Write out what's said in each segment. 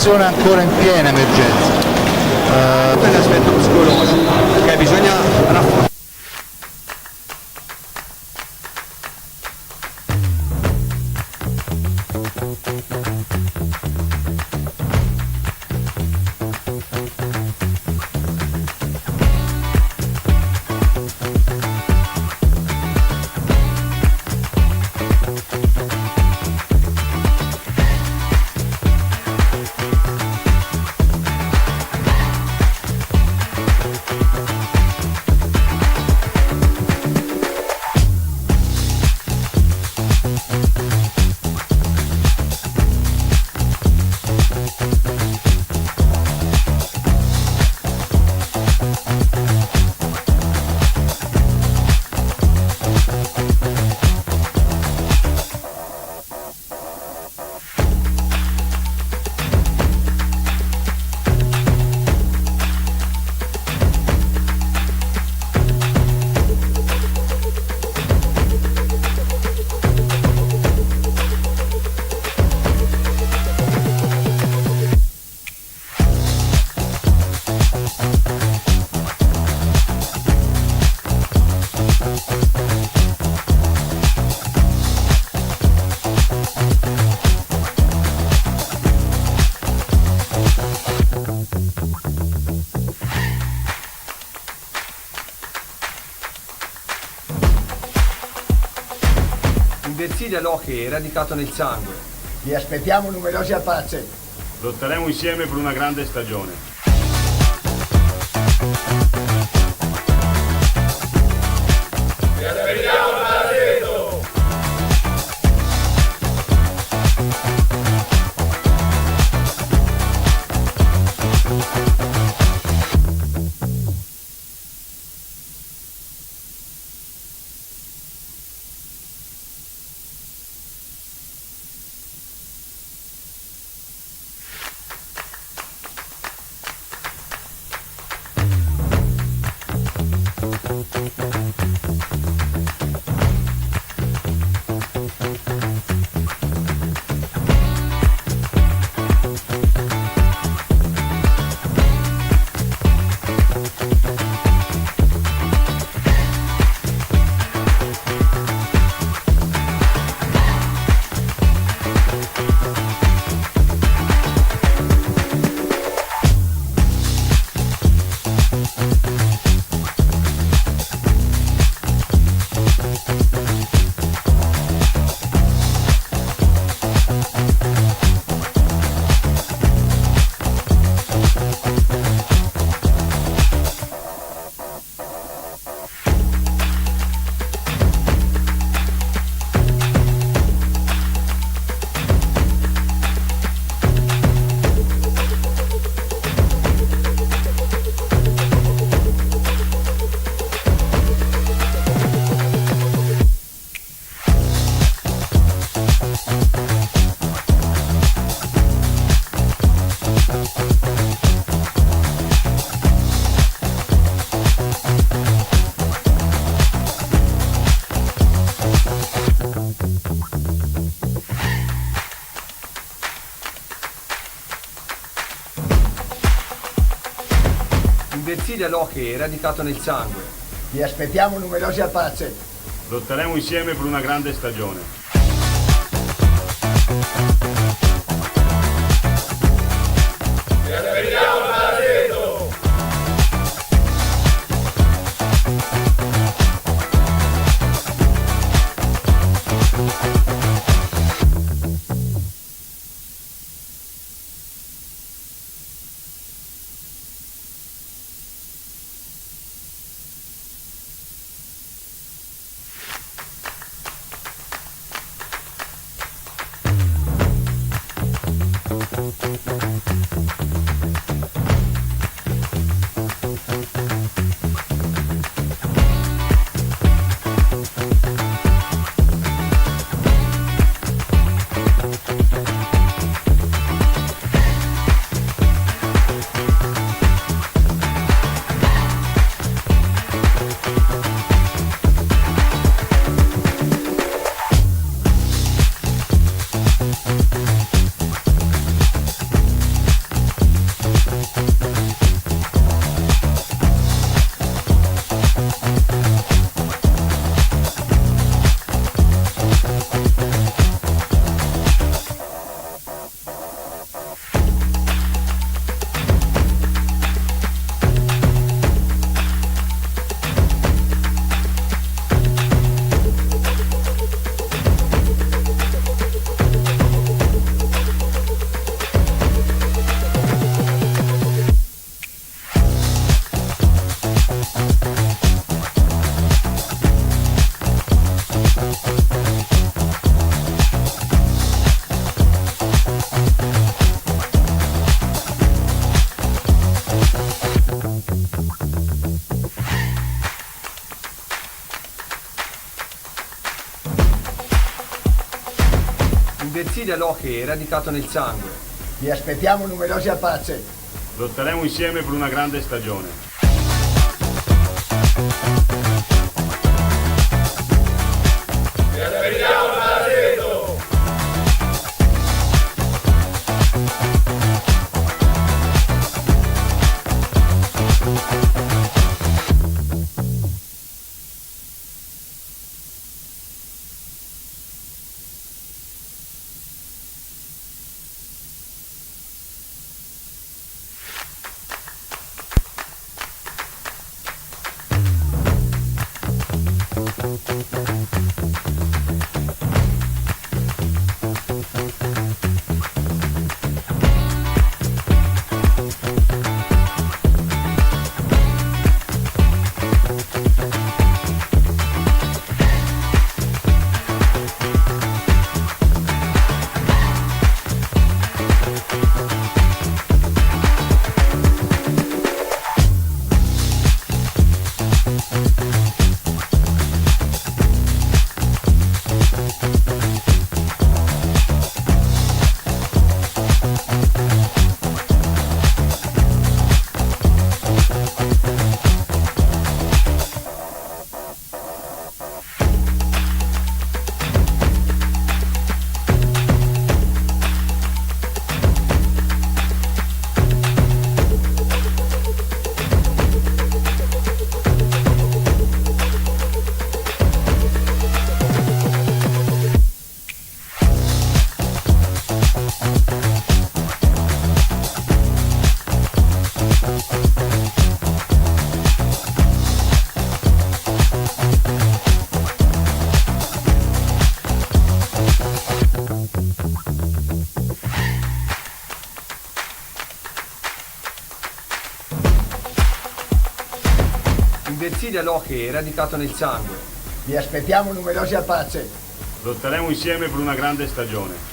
Sono ancora in piena emergenza. Per l'aspetto psicologico, perché bisogna rafforzare. Inverside Loche è radicato nel sangue. Vi aspettiamo numerosi al palazzetto. Lotteremo insieme per una grande stagione. Inverside Loche è radicato nel sangue. Vi aspettiamo numerosi al palazzetto. Lotteremo insieme per una grande stagione. Inversione l'occhio è radicato nel sangue. Vi aspettiamo numerosi al palazzetto. Lotteremo insieme per una grande stagione. Inversione l'occhio è radicato nel sangue. Vi aspettiamo numerosi al palazzetto. Lotteremo insieme per una grande stagione.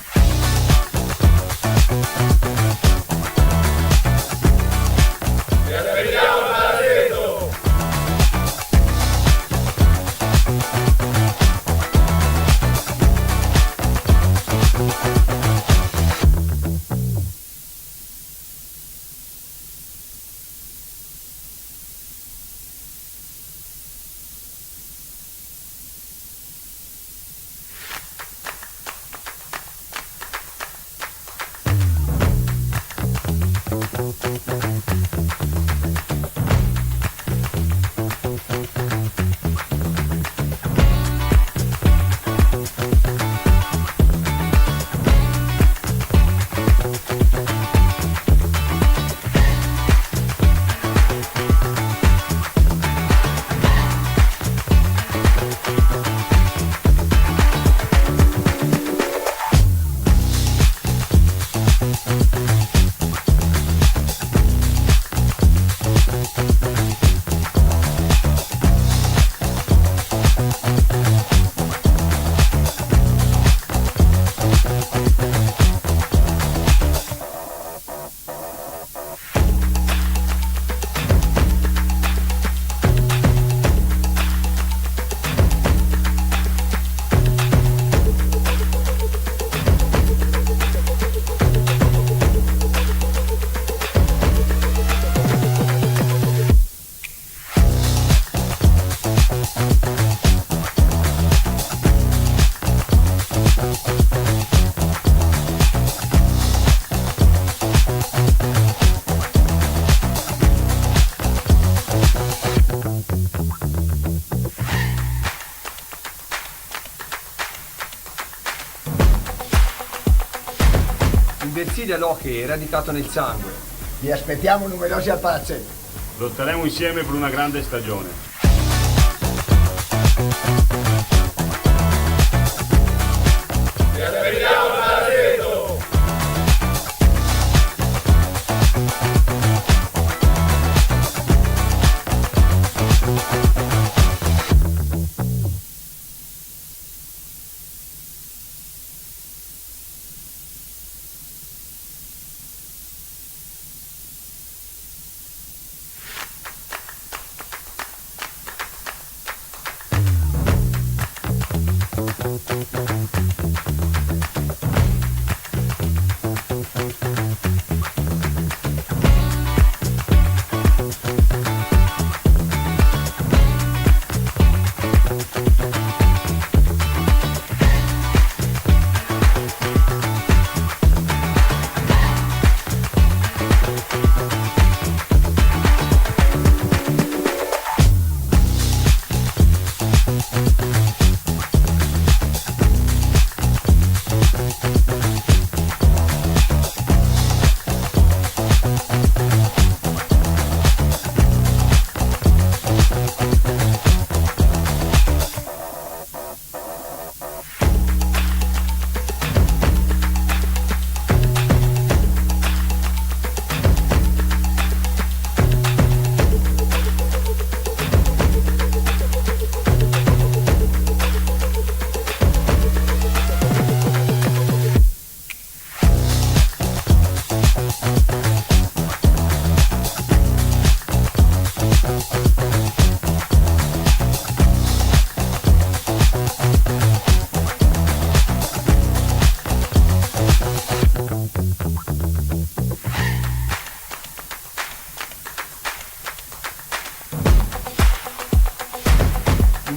Inversione l'occhio è radicato nel sangue. Vi aspettiamo numerosi al palazzetto. Lotteremo insieme per una grande stagione.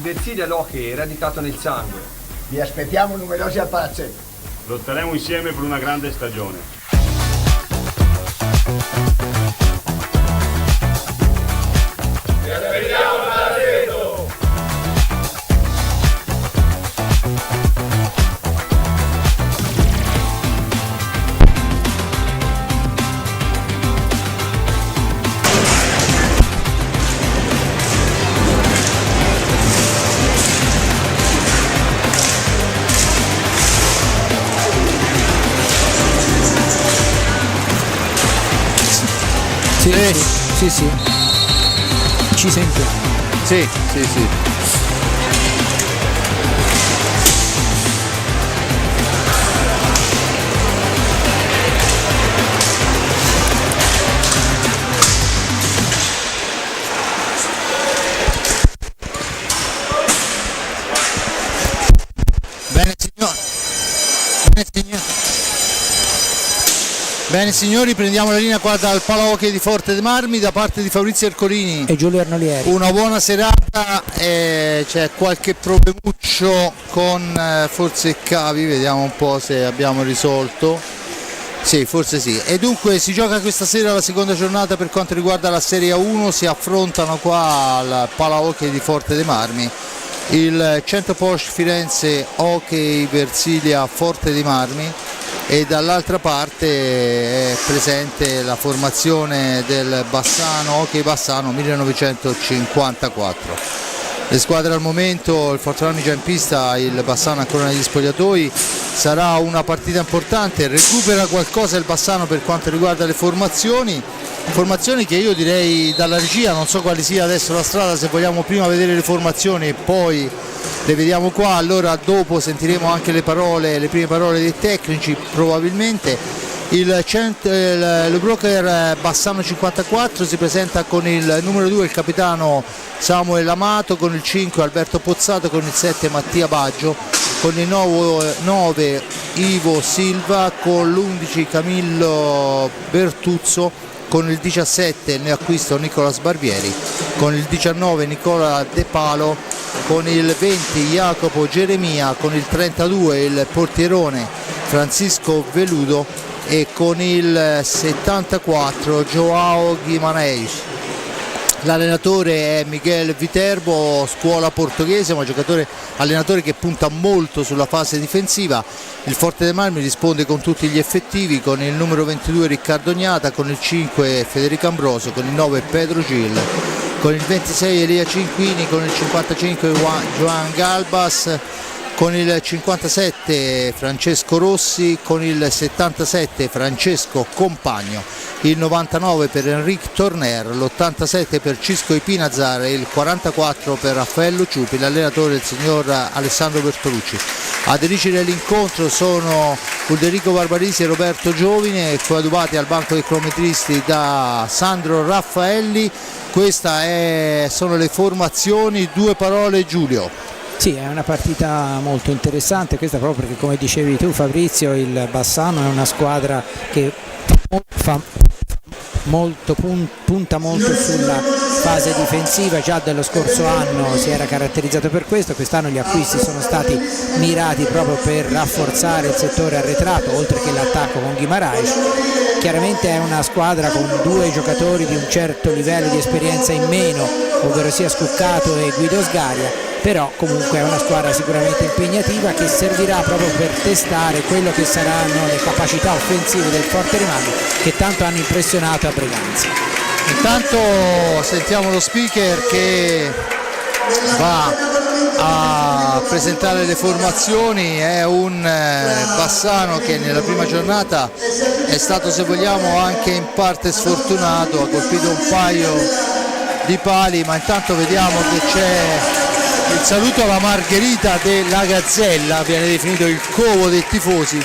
Versilia l'hockey è radicato nel sangue. Vi aspettiamo numerosi al palazzetto. Lotteremo insieme per una grande stagione. Sì. Ci sento. Sì. Bene signori, prendiamo la linea qua dal Palahockey di Forte dei Marmi da parte di Fabrizio Ercolini E Giulio Arnolieri. Una buona serata, c'è qualche problemuccio con forse i cavi, vediamo un po' se abbiamo risolto. Sì, forse sì. E dunque si gioca questa sera la seconda giornata per quanto riguarda la Serie A1, si affrontano qua al Palahockey di Forte dei Marmi il Centro Porsche Firenze Hockey Versilia Forte dei Marmi e dall'altra parte è presente la formazione del Bassano Hockey Bassano 1954. Le squadre al momento, il Forte Marmi già in pista, il Bassano ancora negli spogliatoi. Sarà una partita importante, recupera qualcosa il Bassano per quanto riguarda le formazioni che io direi dalla regia, non so quale sia adesso la strada, se vogliamo prima vedere le formazioni e poi le vediamo qua, allora dopo sentiremo anche le prime parole dei tecnici probabilmente. Il broker Bassano 54 si presenta con il numero 2 il capitano Samuel Amato, con il 5 Alberto Pozzato, con il 7 Mattia Baggio, con il 9 Ivo Silva, con l'11 Camillo Bertuzzo, con il 17 il neoacquisto Nicolas Barbieri, con il 19 Nicola De Palo, con il 20 Jacopo Geremia, con il 32 il portierone Francisco Veludo e con il 74 Joao Guimarães. L'allenatore è Miguel Viterbo, scuola portoghese, ma allenatore che punta molto sulla fase difensiva. Il Forte dei Marmi risponde con tutti gli effettivi, con il numero 22 Riccardo Gnata, con il 5 Federico Ambroso, con il 9 Pedro Gil, con il 26 Elia Cinquini, con il 55 Joan Galbas, con il 57 Francesco Rossi, con il 77 Francesco Compagno, il 99 per Enrique Torner, l'87 per Cisco Ipinazar e il 44 per Raffaello Ciupi, l'allenatore il signor Alessandro Bertolucci. A dirigere l'incontro sono Ulderico Barbarisi e Roberto Giovine, coadiuvati al banco dei cronometristi da Sandro Raffaelli. Sono le formazioni, due parole Giulio. Sì, è una partita molto interessante, questa proprio perché, come dicevi tu Fabrizio, il Bassano è una squadra che punta molto sulla fase difensiva, già dello scorso anno si era caratterizzato per questo, quest'anno gli acquisti sono stati mirati proprio per rafforzare il settore arretrato, oltre che l'attacco con Guimarães. Chiaramente è una squadra con due giocatori di un certo livello di esperienza in meno, ovvero sia Scuccato e Guido Sgaria, però comunque è una squadra sicuramente impegnativa che servirà proprio per testare quello che saranno le capacità offensive del Forte dei Marmi, che tanto hanno impressionato a Breganza. Intanto sentiamo lo speaker che va a presentare le formazioni. È un Bassano che nella prima giornata è stato, se vogliamo, anche in parte sfortunato, ha colpito un paio di pali, ma intanto vediamo che c'è il saluto alla Margherita della Gazzella, viene definito il covo dei tifosi,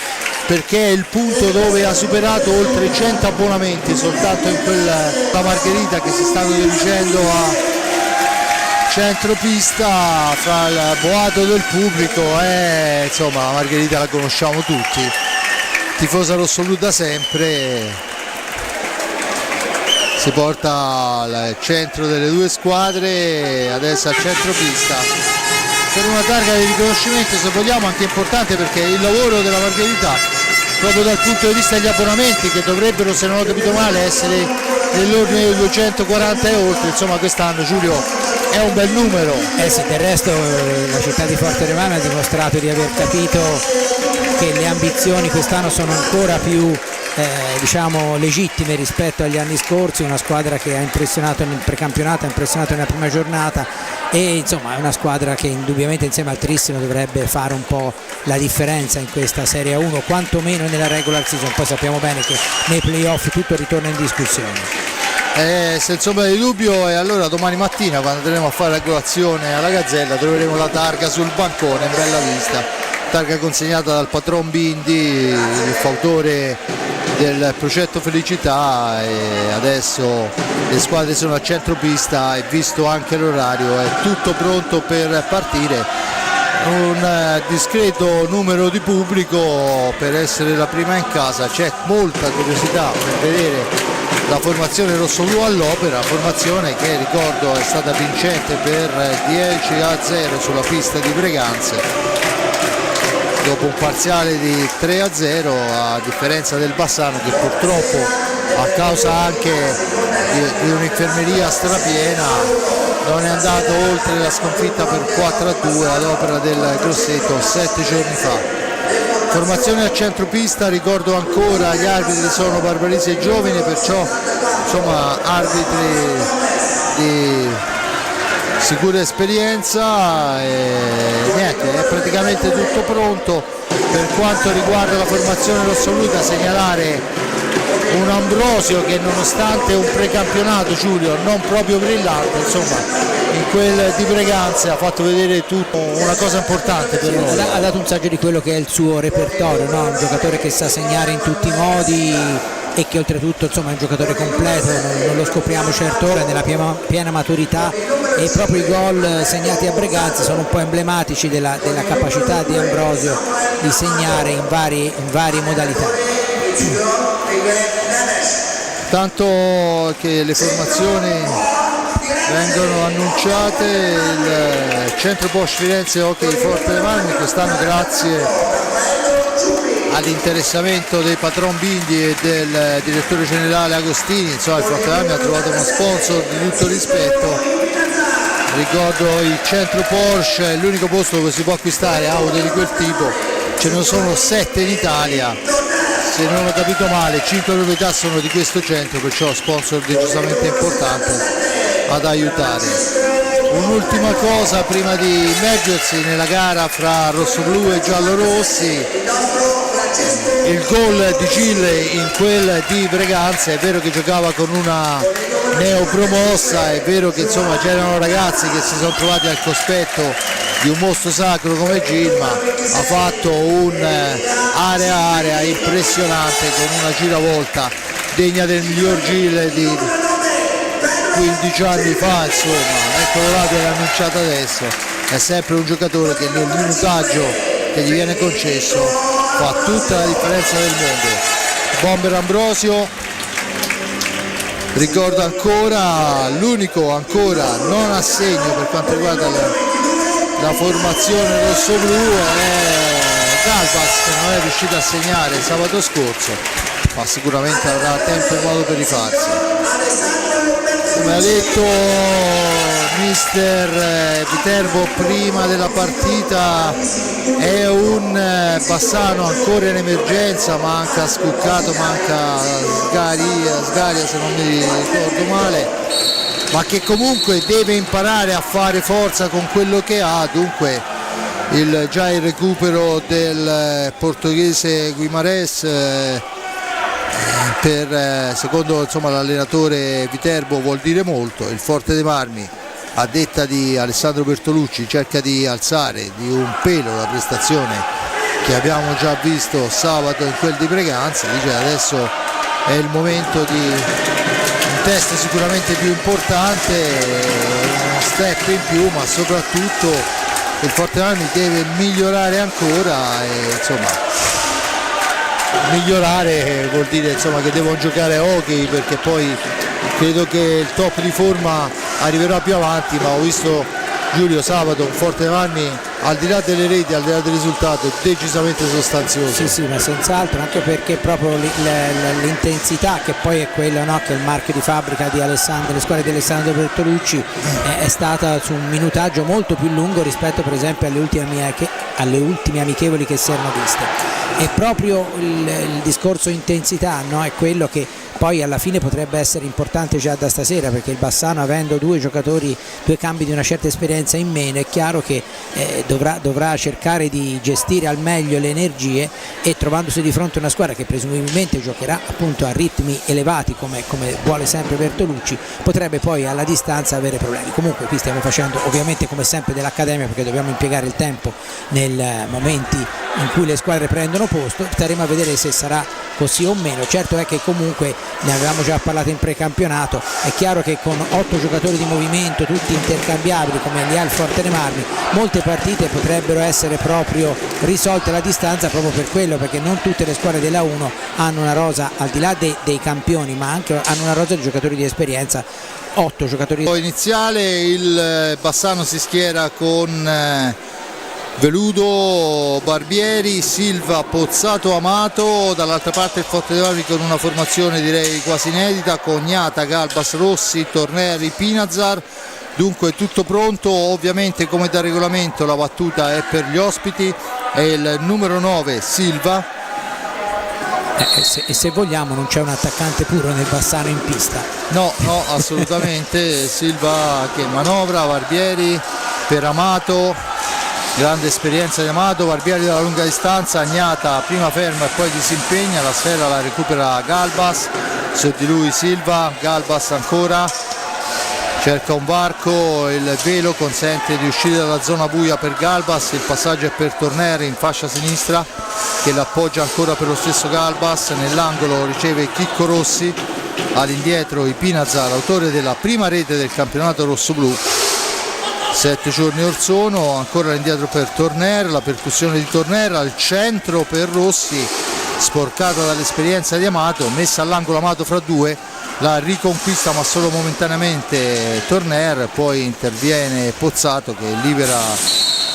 perché è il punto dove ha superato oltre 100 abbonamenti soltanto in quella Margherita, che si stanno dirigendo a centropista fra il boato del pubblico. Insomma, la Margherita la conosciamo tutti, tifosa rossoblu da sempre, si porta al centro delle due squadre, adesso al centropista. per una targa di riconoscimento, se vogliamo anche importante, perché il lavoro della Margherita proprio dal punto di vista degli abbonamenti, che dovrebbero, se non ho capito male, essere nell'ordine dei 240 e oltre, insomma quest'anno, Giulio, è un bel numero. Sì, del resto la città di Forte dei Marmi ha dimostrato di aver capito che le ambizioni quest'anno sono ancora più diciamo legittime rispetto agli anni scorsi. Una squadra che ha impressionato nel precampionato, ha impressionato nella prima giornata, e insomma è una squadra che indubbiamente insieme al Trissino dovrebbe fare un po' la differenza in questa Serie 1, quantomeno nella regular season. Poi sappiamo bene che nei playoff tutto ritorna in discussione. Senza ombra di dubbio, e allora domani mattina, quando andremo a fare la colazione alla Gazzella, troveremo la targa sul bancone in bella vista, targa consegnata dal patron Bindi, il fautore del progetto Felicità, e adesso le squadre sono a centropista e visto anche l'orario è tutto pronto per partire. Un discreto numero di pubblico per essere la prima in casa, c'è molta curiosità per vedere la formazione rossoblu all'opera, formazione che ricordo è stata vincente per 10-0 sulla pista di Breganze dopo un parziale di 3-0, a differenza del Bassano che purtroppo, a causa anche di un'infermeria strapiena, non è andato oltre la sconfitta per 4-2 all'opera del Grosseto 7 giorni fa. Formazione a centropista, ricordo ancora gli arbitri sono Barbarisi e Giovine, perciò insomma arbitri di sicura esperienza, e niente, è praticamente tutto pronto. Per quanto riguarda la formazione rossoblu, da segnalare un Ambrosio che, nonostante un precampionato, Giulio, non proprio brillante, insomma in quel di Breganze ha fatto vedere tutto, una cosa importante per noi. Ha dato un saggio di quello che è il suo repertorio, no? Un giocatore che sa segnare in tutti i modi e che oltretutto insomma è un giocatore completo, non lo scopriamo certo ora, nella piena maturità, e proprio i gol segnati a Breganze sono un po' emblematici della capacità di Ambrosio di segnare in varie modalità. Tanto che le formazioni vengono annunciate, il centro Bosch Firenze Hockey Forte dei Marmi quest'anno, grazie all'interessamento dei patron Bindi e del direttore generale Agostini, insomma il Forte dei Marmi ha trovato uno sponsor di tutto rispetto. Ricordo il centro Porsche, è l'unico posto dove si può acquistare auto di quel tipo, ce ne sono 7 in Italia, se non ho capito male 5 proprietà sono di questo centro, perciò sponsor decisamente importante ad aiutare. Un'ultima cosa prima di immergersi nella gara fra rossoblu e giallorossi: il gol di Gille in quel di Breganze, è vero che giocava con una neopromossa, è vero che insomma c'erano ragazzi che si sono trovati al cospetto di un mostro sacro come Gilma, ha fatto un area impressionante con una giravolta degna del miglior Gille di 15 anni fa, insomma, eccolo là, viene annunciato adesso. È sempre un giocatore che nel minutaggio che gli viene concesso fa tutta la differenza del mondo. Bomber Ambrosio, ricordo ancora, l'unico ancora non a segno per quanto riguarda la formazione rossoblu è Galbas, che non è riuscito a segnare sabato scorso, ma sicuramente avrà tempo e modo per rifarsi. Come ha detto mister Viterbo prima della partita, è un Bassano ancora in emergenza, manca Scuccato, manca Sgaria se non mi ricordo male, ma che comunque deve imparare a fare forza con quello che ha. Dunque già il recupero del portoghese Guimarães secondo insomma l'allenatore Viterbo vuol dire molto. Il Forte dei Marmi, a detta di Alessandro Bertolucci, cerca di alzare di un pelo la prestazione che abbiamo già visto sabato in quel di Breganze. Dice adesso è il momento di un test sicuramente più importante, uno step in più, ma soprattutto il Forte dei Marmi deve migliorare ancora, e insomma migliorare vuol dire insomma che devono giocare a hockey, perché poi credo che il top di forma arriverà più avanti, ma ho visto Giulio, sabato un Forte Marmi, al di là delle reti, al di là del risultato, decisamente sostanzioso. Sì, ma senz'altro, anche perché proprio l'intensità, che poi è quello, no, che è il marchio di fabbrica di Alessandro, delle squadre di Alessandro Bertolucci, è stata su un minutaggio molto più lungo rispetto per esempio alle ultime amichevoli che si erano viste. E proprio il discorso intensità, no, è quello che poi alla fine potrebbe essere importante già da stasera, perché il Bassano, avendo due cambi di una certa esperienza in meno, è chiaro che dovrà cercare di gestire al meglio le energie, e trovandosi di fronte a una squadra che presumibilmente giocherà appunto a ritmi elevati come vuole sempre Bertolucci, potrebbe poi alla distanza avere problemi. Comunque qui stiamo facendo ovviamente come sempre dell'accademia, perché dobbiamo impiegare il tempo nei momenti in cui le squadre prendono posto. Staremo a vedere se sarà così o meno. Certo è che comunque, ne avevamo già parlato in precampionato, è chiaro che con 8 giocatori di movimento tutti intercambiabili come li ha il Forte dei Marmi, molte partite potrebbero essere proprio risolte alla distanza, proprio per quello, perché non tutte le squadre della 1 hanno una rosa, al di là dei campioni, ma anche hanno una rosa di giocatori di esperienza. 8 giocatori iniziale. Il Bassano si schiera con Veludo, Barbieri, Silva, Pozzato, Amato. Dall'altra parte il Forte dei Marmi con una formazione direi quasi inedita: Cognata, Galbas, Rossi, Torneri, Pinazar. Dunque tutto pronto. Ovviamente, come da regolamento, la battuta è per gli ospiti, è il numero 9 Silva. E se vogliamo non c'è un attaccante puro nel Bassano in pista. No, assolutamente. Silva che manovra, Barbieri per Amato, grande esperienza di Amato. Barbieri dalla lunga distanza, Agnata prima ferma e poi disimpegna, la sfera la recupera Galbas, su di lui Silva, Galbas ancora, cerca un varco, il velo consente di uscire dalla zona buia per Galbas, il passaggio è per Torneri in fascia sinistra che l'appoggia ancora per lo stesso Galbas, nell'angolo riceve Chicco Rossi, all'indietro Ipinazar, autore della prima rete del campionato rossoblu 7 giorni or sono, ancora all'indietro per Torner, la percussione di Torner, al centro per Rossi, sporcata dall'esperienza di Amato, messa all'angolo Amato fra due, la riconquista ma solo momentaneamente Torner, poi interviene Pozzato che libera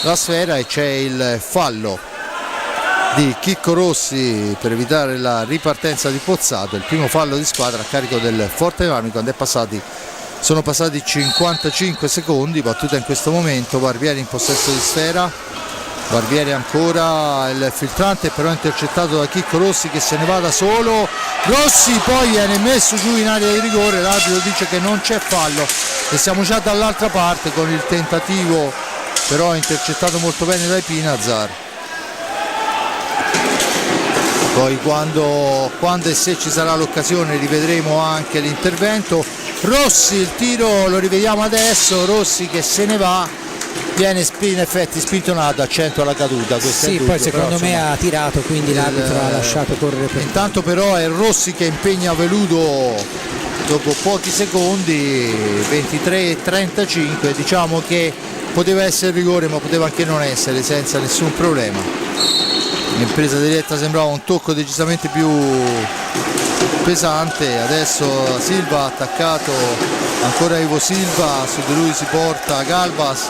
la sfera e c'è il fallo di Chicco Rossi per evitare la ripartenza di Pozzato, il primo fallo di squadra a carico del Forte dei Marmi quando sono passati 55 secondi. Battuta in questo momento, Barbieri in possesso di sfera, Barbieri ancora, il filtrante però intercettato da Chicco Rossi che se ne va da solo, Rossi poi viene messo giù in area di rigore, l'arbitro dice che non c'è fallo e siamo già dall'altra parte con il tentativo però intercettato molto bene dai Pinazar. Poi quando e se ci sarà l'occasione rivedremo anche l'intervento. Rossi, il tiro lo rivediamo adesso, Rossi che se ne va, viene in effetti spintonato a centro alla caduta. Sì, poi secondo me ha tirato, quindi l'arbitro ha lasciato correre per... Intanto però è Rossi che impegna Veludo dopo pochi secondi, 23-35, diciamo che poteva essere rigore ma poteva anche non essere senza nessun problema. L'impresa diretta sembrava un tocco decisamente più pesante. Adesso Silva attaccato, ancora Ivo Silva, su di lui si porta Galbas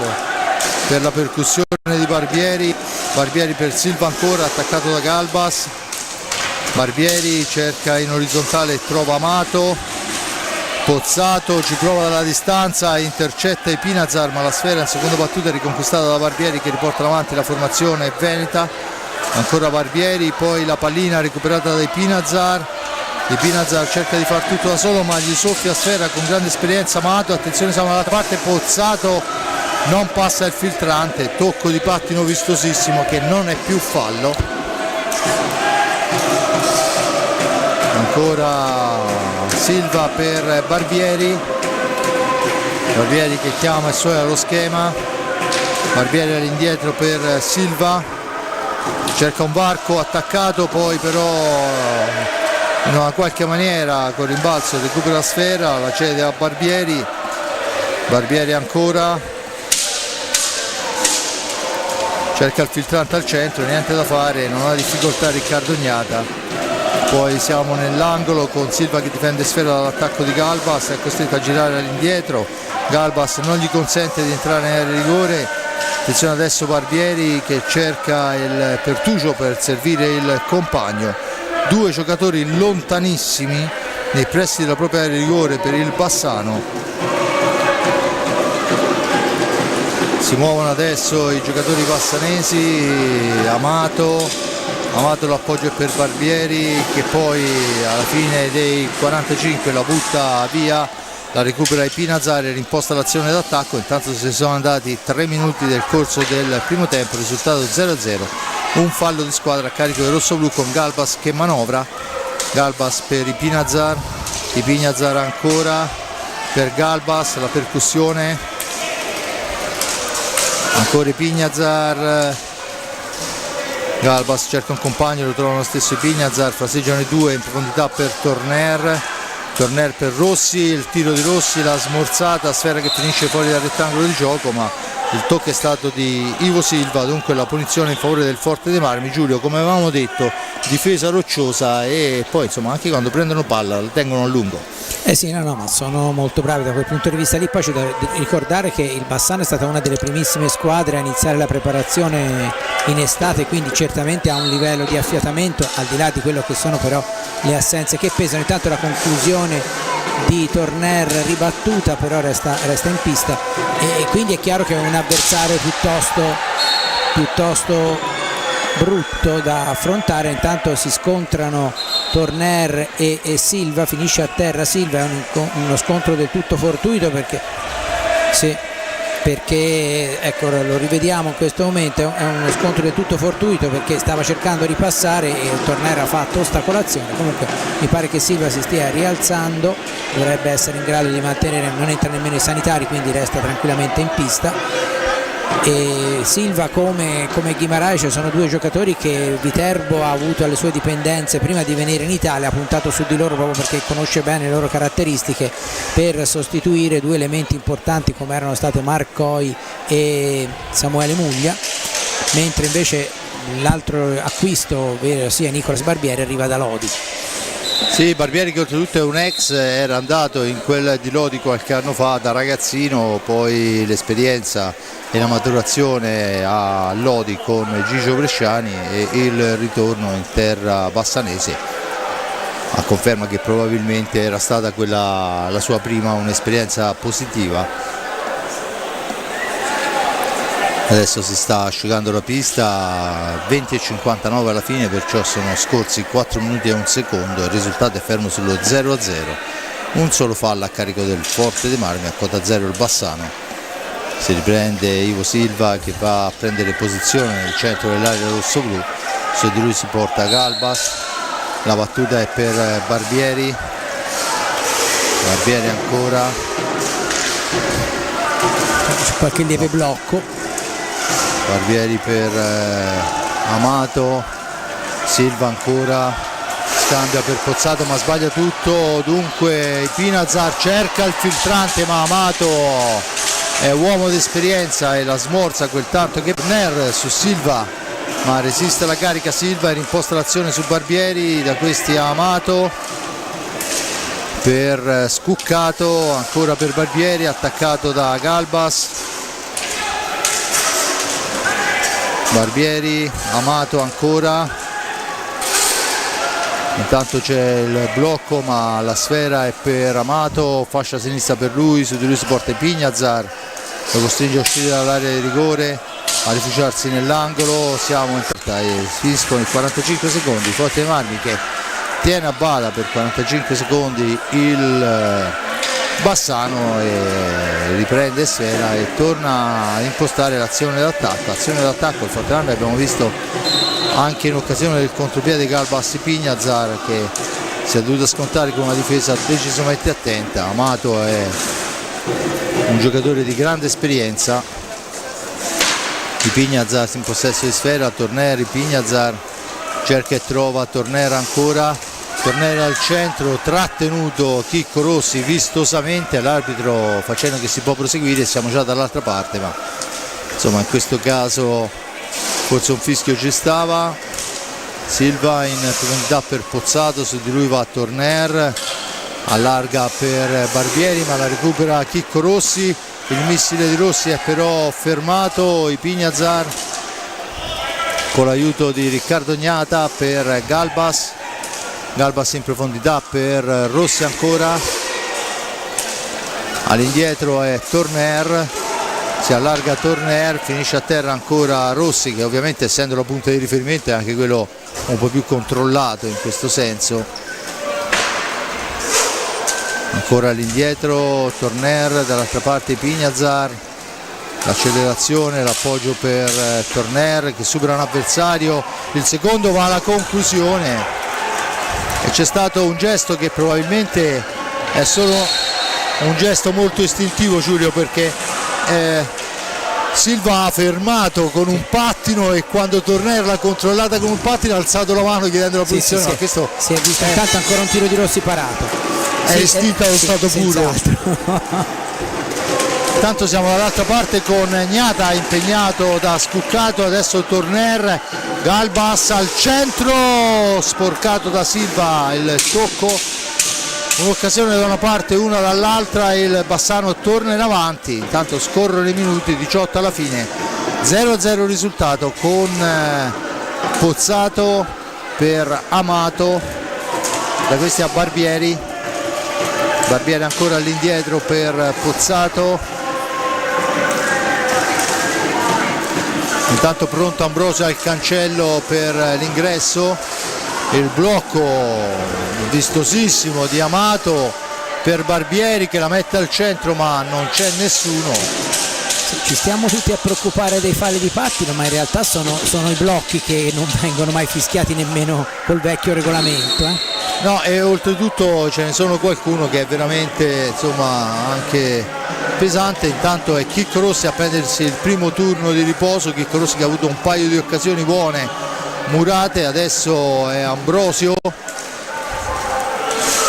per la percussione di Barbieri, Barbieri per Silva ancora, attaccato da Galbas, Barbieri cerca in orizzontale e trova Amato, Pozzato ci prova dalla distanza, intercetta i Pinazar ma la sfera in seconda battuta è riconquistata da Barbieri che riporta avanti la formazione veneta. Ancora Barbieri, poi la pallina recuperata dai Pinazar, il Pinazar cerca di far tutto da solo ma gli soffia sfera con grande esperienza Amato, attenzione siamo dall'altra parte, Pozzato non passa il filtrante, tocco di pattino vistosissimo che non è più fallo. Ancora Silva per Barbieri, Barbieri che chiama e suona lo schema, Barbieri all'indietro per Silva, cerca un varco attaccato, poi però in una qualche maniera con rimbalzo recupera la sfera, la cede a Barbieri, Barbieri ancora, cerca il filtrante al centro, niente da fare, non ha difficoltà Riccardo Gnata. Poi siamo nell'angolo con Silva che difende sfera dall'attacco di Galbas, è costretto a girare all'indietro, Galbas non gli consente di entrare nell'area di rigore. Attenzione adesso Barbieri che cerca il Pertugio per servire il compagno. Due giocatori lontanissimi nei pressi della propria area di rigore per il Bassano. Si muovono adesso i giocatori bassanesi. Amato l'appoggio è per Barbieri che poi alla fine dei 45 la butta via, la recupera Pinazar e rimposta l'azione d'attacco. Intanto si sono andati 3 minuti del corso del primo tempo, risultato 0-0, un fallo di squadra a carico del rossoblu con Galbas che manovra. Galbas per Pinazar ancora per Galbas, la percussione ancora Pinazar. Galbas cerca un compagno, lo trovano lo stesso Pinazar, fraseggiano i due in profondità per Torner per Rossi, il tiro di Rossi, la smorzata, sfera che finisce fuori dal rettangolo di gioco, ma il tocco è stato di Ivo Silva, dunque la punizione in favore del Forte dei Marmi. Giulio, come avevamo detto, difesa rocciosa e poi insomma anche quando prendono palla la tengono a lungo. Sì, no, ma sono molto bravi da quel punto di vista lì. Poi c'è da ricordare che il Bassano è stata una delle primissime squadre a iniziare la preparazione in estate, quindi certamente ha un livello di affiatamento, al di là di quello che sono però le assenze che pesano. Intanto la conclusione di Torner ribattuta, però resta in pista e quindi è chiaro che è un avversario piuttosto brutto da affrontare. Intanto si scontrano Torner e Silva, finisce a terra Silva, è uno scontro del tutto fortuito perché ecco, lo rivediamo in questo momento, è uno scontro del tutto fortuito perché stava cercando di passare e Torner ha fatto ostacolazione. Comunque mi pare che Silva si stia rialzando, dovrebbe essere in grado di mantenere, non entra nemmeno i sanitari, quindi resta tranquillamente in pista. E Silva come Guimaraes sono due giocatori che Viterbo ha avuto alle sue dipendenze prima di venire in Italia, ha puntato su di loro proprio perché conosce bene le loro caratteristiche per sostituire due elementi importanti come erano state Marcoi e Samuele Muglia, mentre invece l'altro acquisto, sia Nicolas Barbieri, arriva da Lodi. Sì, Barbieri che oltretutto è un ex, era andato in quel di Lodi qualche anno fa da ragazzino, poi l'esperienza e la maturazione a Lodi con Gigio Bresciani e il ritorno in terra bassanese a conferma che probabilmente era stata quella la sua prima un'esperienza positiva. Adesso si sta asciugando la pista, 20:59 alla fine, perciò sono scorsi 4 minuti e un secondo, il risultato è fermo sullo 0-0, un solo fallo a carico del Forte dei Marmi, a quota 0 il Bassano. Si riprende Ivo Silva che va a prendere posizione nel centro dell'area rossoblu, su di lui si porta Galbas, la battuta è per Barbieri ancora, c'è qualche lieve blocco. Barbieri per Amato, Silva ancora, scambia per Pozzato ma sbaglia tutto, dunque Pinazar cerca il filtrante ma Amato è uomo d'esperienza e la smorza quel tanto che Ner su Silva, ma resiste la carica Silva e rimposta l'azione su Barbieri, da questi a Amato per Scuccato, ancora per Barbieri, attaccato da Galbas. Barbieri, Amato ancora, intanto c'è il blocco ma la sfera è per Amato, fascia sinistra per lui, su di lui si porta Pinazar, lo costringe a uscire dall'area di rigore, a rifugiarsi nell'angolo, siamo in porta e finiscono i 45 secondi, Forte dei Marmi che tiene a bada per 45 secondi il Bassano e riprende sfera e torna a impostare l'azione d'attacco. Azione d'attacco il Forte dei Marmi abbiamo visto anche in occasione del contropiede Galbas Pinazar che si è dovuto scontare con una difesa decisamente attenta. Amato è un giocatore di grande esperienza. Di Pinazar in possesso di sfera, Torner, Pinazar cerca e trova Torner ancora. Tornare al centro, trattenuto Chicco Rossi vistosamente, l'arbitro facendo che si può proseguire, siamo già dall'altra parte, ma insomma in questo caso forse un fischio ci stava. Silva in profondità per Pozzato, su di lui va Torner, allarga per Barbieri ma la recupera Chicco Rossi, il missile di Rossi è però fermato. Ipignazar con l'aiuto di Riccardo Gnata per Galbas in profondità per Rossi ancora, all'indietro è Torner, si allarga Torner, finisce a terra ancora Rossi che ovviamente essendo la punta di riferimento è anche quello un po' più controllato in questo senso. Ancora all'indietro Torner, dall'altra parte Ipignazar, l'accelerazione, l'appoggio per Torner che supera un avversario, il secondo va alla conclusione e c'è stato un gesto che probabilmente è solo un gesto molto istintivo, Giulio, perché Silva ha fermato con un pattino e quando Torner l'ha controllata con un pattino ha alzato la mano chiedendo la posizione. Sì, questo si è visto intanto ancora un tiro di Rossi parato, è istinto allo stato puro. Tanto siamo dall'altra parte con Gnata impegnato da Scuccato, adesso Torner, Galbas al centro, sporcato da Silva il tocco, un'occasione da una parte una dall'altra, il Bassano torna in avanti, intanto scorrono i minuti, 18 alla fine, 0-0 risultato con Pozzato per Amato, da questi a Barbieri ancora all'indietro per Pozzato. Intanto pronto Ambrosio al cancello per l'ingresso, il blocco vistosissimo di Amato per Barbieri che la mette al centro ma non c'è nessuno. Ci stiamo tutti a preoccupare dei falli di pattino, ma in realtà sono i blocchi che non vengono mai fischiati nemmeno col vecchio regolamento. No, e oltretutto ce ne sono qualcuno che è veramente insomma anche pesante. Intanto è Chicco Rossi a prendersi il primo turno di riposo, Chicco Rossi che ha avuto un paio di occasioni buone murate, adesso è Ambrosio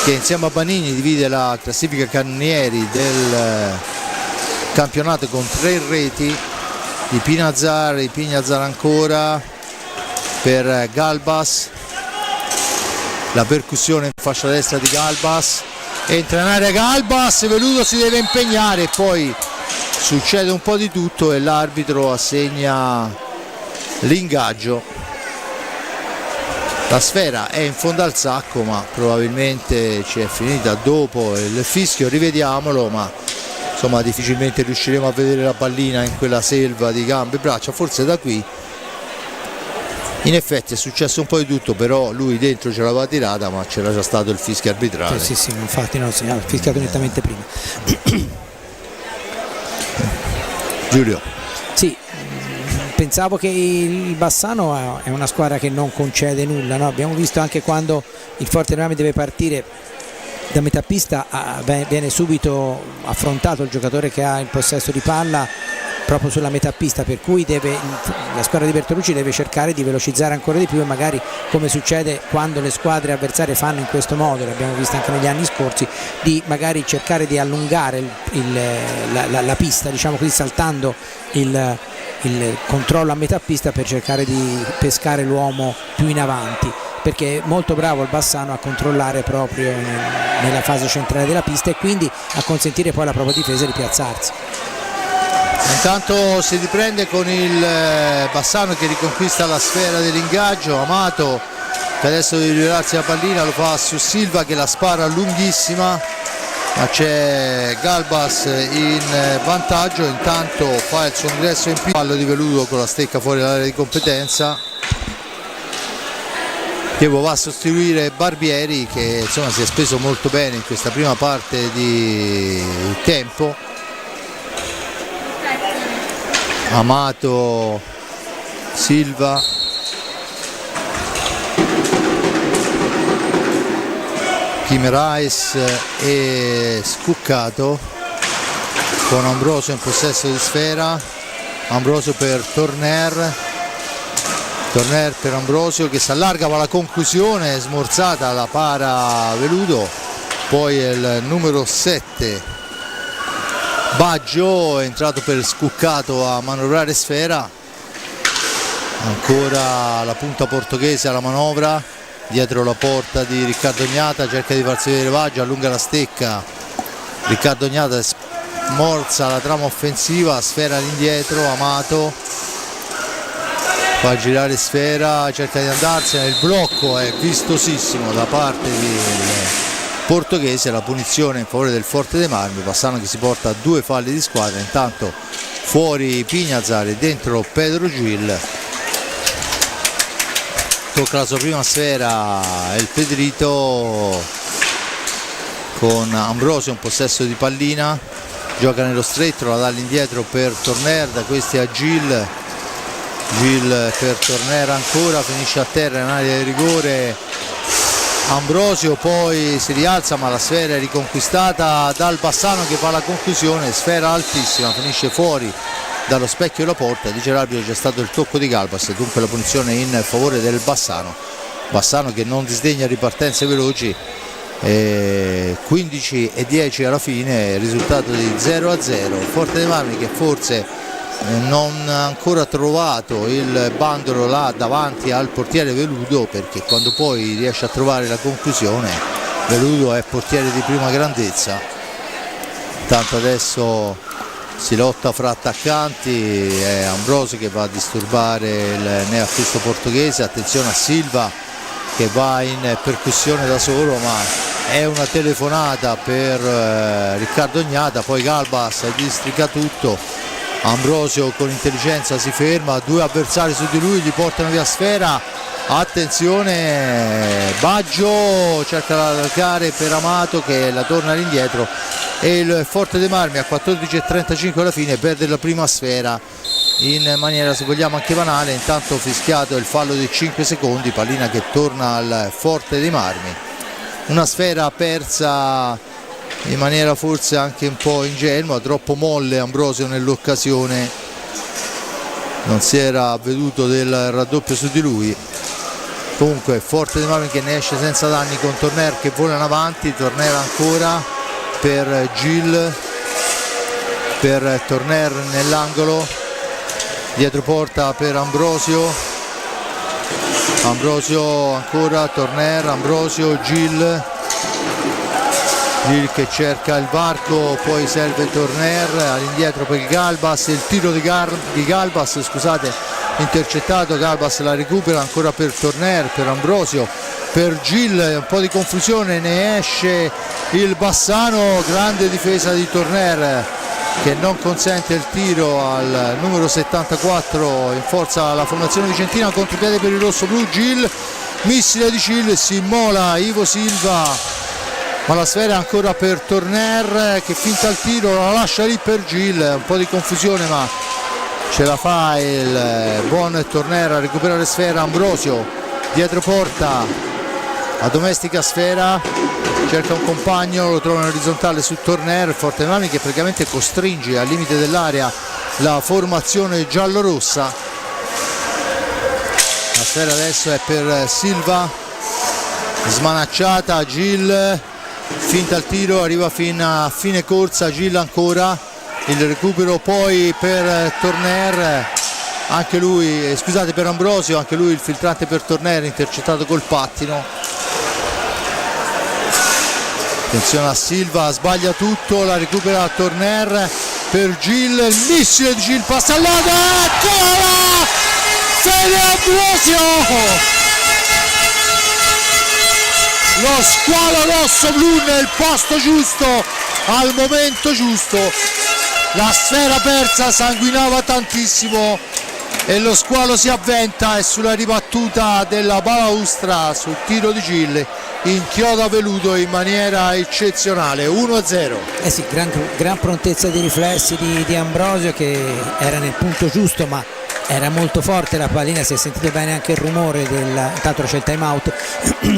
che insieme a Banini divide la classifica cannonieri del campionato con 3 reti. Ipignazar ancora per Galbas, la percussione in fascia destra di Galbas, entra in area Galbas, Veludo si deve impegnare e poi succede un po' di tutto e l'arbitro assegna l'ingaggio. La sfera è in fondo al sacco ma probabilmente ci è finita dopo il fischio, rivediamolo, ma insomma difficilmente riusciremo a vedere la pallina in quella selva di gambe e braccia, forse da qui. In effetti è successo un po' di tutto, però lui dentro ce l'aveva tirata ma c'era già stato il fischio arbitrale. Sì, infatti no, ha fischiato nettamente prima. Giulio. Sì, pensavo che il Bassano è una squadra che non concede nulla, no? Abbiamo visto anche quando il Forte Rami deve partire da metà pista, viene subito affrontato il giocatore che ha il possesso di palla proprio sulla metà pista, per cui la squadra di Bertolucci deve cercare di velocizzare ancora di più e magari, come succede quando le squadre avversarie fanno in questo modo, l'abbiamo visto anche negli anni scorsi, di magari cercare di allungare la pista, diciamo così, saltando il controllo a metà pista per cercare di pescare l'uomo più in avanti, perché è molto bravo il Bassano a controllare proprio nella fase centrale della pista e quindi a consentire poi alla propria difesa di piazzarsi. Intanto si riprende con il Bassano che riconquista la sfera dell'ingaggio, Amato che adesso deve rivelarsi la pallina, lo fa su Silva che la spara lunghissima, ma c'è Galbas in vantaggio, intanto fa il suo ingresso in più, fallo di Veludo con la stecca fuori dall'area di competenza. Chievo va a sostituire Barbieri che insomma si è speso molto bene in questa prima parte di tempo. Amato, Silva, Chimerais e Scuccato con Ambrosio in possesso di sfera, Ambrosio per Torner per Ambrosio che si allarga, va alla conclusione, smorzata, la para Veludo, poi il numero 7 Baggio è entrato per Scuccato a manovrare sfera, ancora la punta portoghese alla manovra, dietro la porta di Riccardo Gnata, cerca di farsi vedere Baggio, allunga la stecca, Riccardo Gnata smorza la trama offensiva, Sfera all'indietro, Amato fa girare Sfera, cerca di andarsene, il blocco è vistosissimo da parte del portoghese, la punizione in favore del Forte dei Marmi, Bassano che si porta a 2 falli di squadra, intanto fuori Pignazar e dentro Pedro Gil. Tocca la sua prima sfera il Pedrito con Ambrosio in possesso di pallina, gioca nello stretto, la dà all'indietro per Torner, da questi a Gil per Torner ancora, finisce a terra in area di rigore Ambrosio, poi si rialza ma la sfera è riconquistata dal Bassano che fa la conclusione, sfera altissima, finisce fuori dallo specchio della porta, dice l'arbitro c'è stato il tocco di Galbas e dunque la punizione in favore del Bassano che non disdegna ripartenze veloci, 15 e 10 alla fine, risultato di 0-0. Forte dei Marmi che forse non ha ancora trovato il bandolo là davanti al portiere Veludo, perché quando poi riesce a trovare la conclusione Veludo è portiere di prima grandezza. Tanto adesso si lotta fra attaccanti, è Ambrosio che va a disturbare il neoacquisto portoghese, attenzione a Silva che va in percussione da solo, ma è una telefonata per Riccardo Gnata, poi Galbas districa tutto, Ambrosio con intelligenza si ferma, 2 avversari su di lui, gli portano via sfera, attenzione Baggio cerca di allargare per Amato che la torna all'indietro e il Forte dei Marmi a 14:35 alla fine perde la prima sfera in maniera, se vogliamo, anche banale. Intanto fischiato il fallo di 5 secondi, pallina che torna al Forte dei Marmi, una sfera persa in maniera forse anche un po' ingenua, troppo molle Ambrosio nell'occasione, non si era avveduto del raddoppio su di lui. Comunque Forte dei Marmi che ne esce senza danni con Torner che vola in avanti, Torner ancora per Gil, per Torner nell'angolo, dietro porta per Ambrosio ancora, Torner, Ambrosio, Gil che cerca il varco, poi serve Torner all'indietro per Galbas, il tiro di Galbas, scusate, intercettato, Galbas la recupera ancora per Torner, per Ambrosio, per Gil, un po' di confusione, ne esce il Bassano, grande difesa di Torner che non consente il tiro al numero 74 in forza alla formazione vicentina, contropiede per il rosso-blu, Gil, missile di Gil, si immola Ivo Silva ma la sfera è ancora per Torner che finta il tiro, la lascia lì per Gil, un po' di confusione ma ce la fa il buon Torner a recuperare sfera. Ambrosio dietro porta, addomestica sfera, cerca un compagno, lo trova in orizzontale su Torner, Forte dei Marmi che praticamente costringe al limite dell'area la formazione giallorossa. La sfera adesso è per Silva, smanacciata, Gil finta il tiro, arriva fino a fine corsa, Gil ancora, il recupero poi per Torner, anche lui, scusate, per Ambrosio, anche lui il filtrante per Torner, intercettato col pattino. Attenzione a Silva, sbaglia tutto, la recupera Torner per Gil, il missile di Gil passa all'ada, eccola! Fede Ambrosio! Lo squalo rosso-blu nel posto giusto, al momento giusto, la sfera persa sanguinava tantissimo e lo squalo si avventa e sulla ribattuta della balaustra sul tiro di Gil inchioda Veludo in maniera eccezionale. 1-0. Sì, gran prontezza di riflessi di Ambrosio che era nel punto giusto ma era molto forte la pallina, si è sentito bene anche il rumore intanto c'è il time out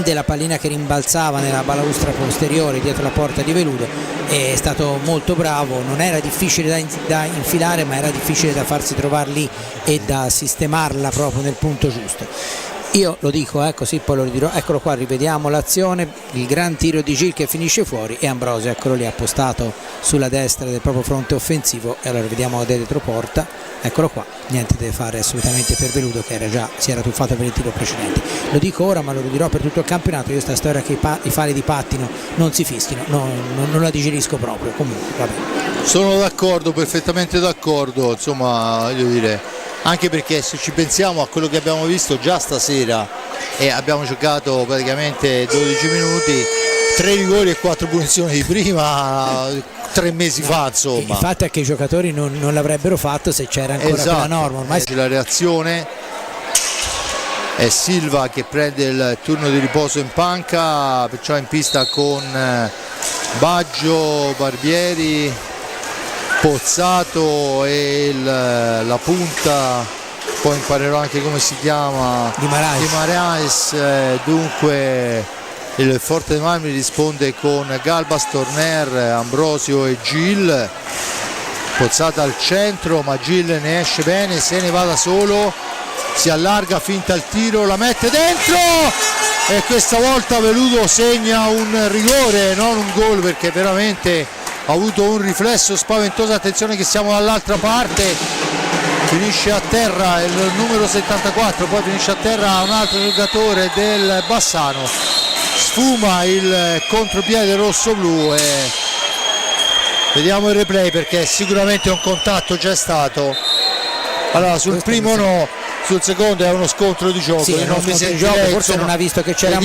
della pallina che rimbalzava nella balaustra posteriore dietro la porta di Veludo, è stato molto bravo, non era difficile da infilare ma era difficile da farsi trovare lì e da sistemarla proprio nel punto giusto. Io lo dico, così poi lo ridirò. Eccolo qua, rivediamo l'azione, il gran tiro di Gil che finisce fuori e Ambrosio, eccolo lì, appostato sulla destra del proprio fronte offensivo. E allora vediamo da dietro porta, eccolo qua, niente da fare assolutamente per Veludo, che si era tuffato per il tiro precedente. Lo dico ora, ma lo ridirò per tutto il campionato. Io sta storia che i fari di pattino non si fischino, non la digerisco proprio. Comunque vabbè. Sono d'accordo, perfettamente d'accordo, insomma, voglio dire, anche perché se ci pensiamo a quello che abbiamo visto già stasera, e abbiamo giocato praticamente 12 minuti, 3 rigori e 4 punizioni di prima 3 mesi fa, insomma. Il fatto è che i giocatori non l'avrebbero fatto se c'era ancora quella norma. Ormai la reazione è Silva che prende il turno di riposo in panca, perciò in pista con Baggio, Barbieri, Pozzato e la punta, poi imparerò anche come si chiama, Di Marais. Dunque il Forte dei Marmi risponde con Galbas, Torner, Ambrosio e Gil. Pozzato al centro, ma Gil ne esce bene, se ne va da solo, si allarga, finta il tiro, la mette dentro e questa volta Veludo segna un rigore, non un gol, perché veramente ha avuto un riflesso spaventoso. Attenzione che siamo dall'altra parte, finisce a terra il numero 74, poi finisce a terra un altro giocatore del Bassano, sfuma il contropiede rosso-blu e vediamo il replay, perché sicuramente un contatto c'è stato. Allora sul primo no, sul secondo è uno scontro di gioco, sì, non mi sentirei, forse insomma, non ha visto che c'era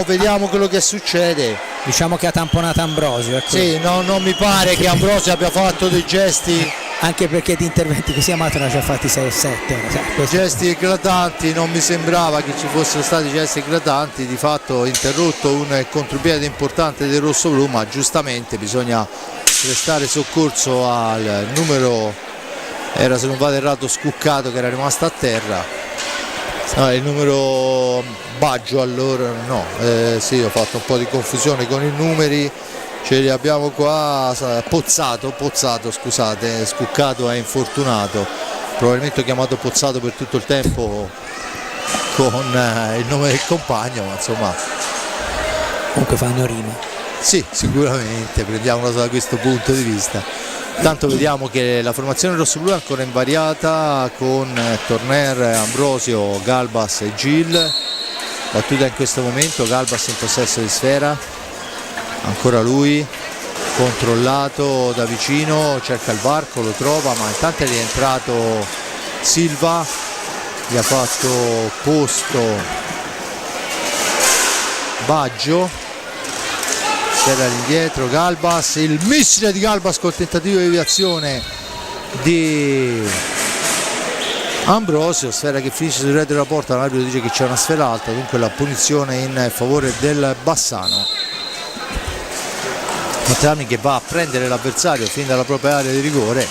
vediamo quello che succede. Diciamo che ha tamponato Ambrosio, ecco. Sì, no, non mi pare che Ambrosio abbia fatto dei gesti, anche perché di interventi così Amato ne ha già fatti 6 o 7 gesti eclatanti, non mi sembrava che ci fossero stati gesti eclatanti. Di fatto interrotto un contropiede importante del rosso-blu, ma giustamente bisogna prestare soccorso al numero, era, se non vado errato, Scuccato, che era rimasto a terra. Il numero Baggio, allora no, sì, ho fatto un po' di confusione con i numeri, ce li abbiamo qua. Pozzato, scusate, Scuccato è infortunato, probabilmente ho chiamato Pozzato per tutto il tempo con il nome del compagno, ma insomma comunque fanno rima. Sì, sicuramente, prendiamola da questo punto di vista. Tanto vediamo che la formazione rossoblu è ancora invariata, con Torner, Ambrosio, Galbas e Gil. Battuta in questo momento, Galbas in possesso di sfera, ancora lui, controllato da vicino, cerca il varco, lo trova, ma intanto è rientrato Silva, gli ha fatto posto Baggio. Era indietro Galbas, il missile di Galbas col tentativo di deviazione di Ambrosio, sfera che finisce sul retro della porta, l'arbitro dice che c'è una sfera alta, dunque la punizione in favore del Bassano. Montearmi che va a prendere l'avversario fin dalla propria area di rigore,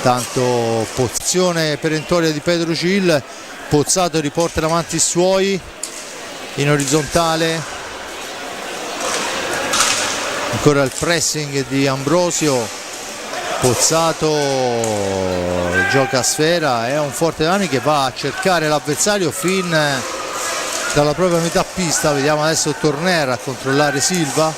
tanto posizione perentoria di Pedro Gil, Pozzato riporta davanti i suoi in orizzontale. Ancora il pressing di Ambrosio, Pozzato gioca a sfera, è un Forte dei Marmi che va a cercare l'avversario fin dalla propria metà pista. Vediamo adesso Torner a controllare Silva,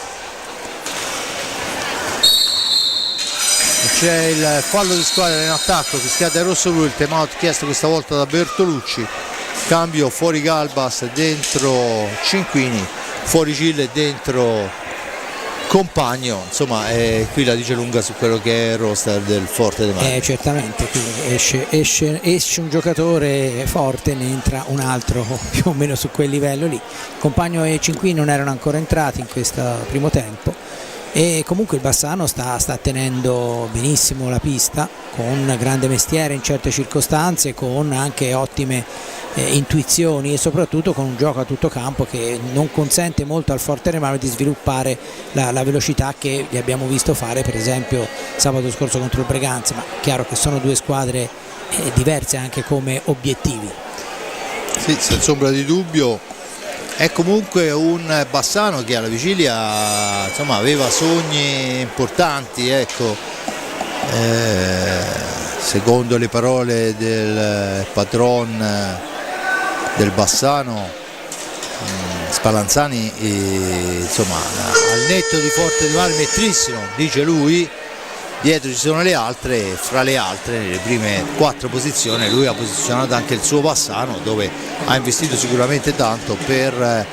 c'è il fallo di squadra in attacco, si schianta il rosso-blu, il time out chiesto questa volta da Bertolucci, cambio fuori Galbas, dentro Cinquini, fuori Gil e dentro Compagno. Insomma qui la dice lunga su quello che è il roster del Forte dei Marmi. Certamente, esce un giocatore forte, ne entra un altro più o meno su quel livello lì. Compagno e Cinquini non erano ancora entrati in questo primo tempo e comunque il Bassano sta tenendo benissimo la pista, con grande mestiere in certe circostanze, con anche ottime intuizioni e soprattutto con un gioco a tutto campo che non consente molto al Forte dei Marmi di sviluppare la velocità che gli abbiamo visto fare per esempio sabato scorso contro il Breganze, ma chiaro che sono due squadre diverse anche come obiettivi. Sì, senza ombra di dubbio. È comunque un Bassano che alla vigilia, insomma, aveva sogni importanti, ecco. Secondo le parole del patron del Bassano, Spallanzani insomma al netto di Forte dei Marmi è trissimo, dice lui. Dietro ci sono le altre, fra le altre nelle prime 4 posizioni lui ha posizionato anche il suo Bassano, dove ha investito sicuramente tanto per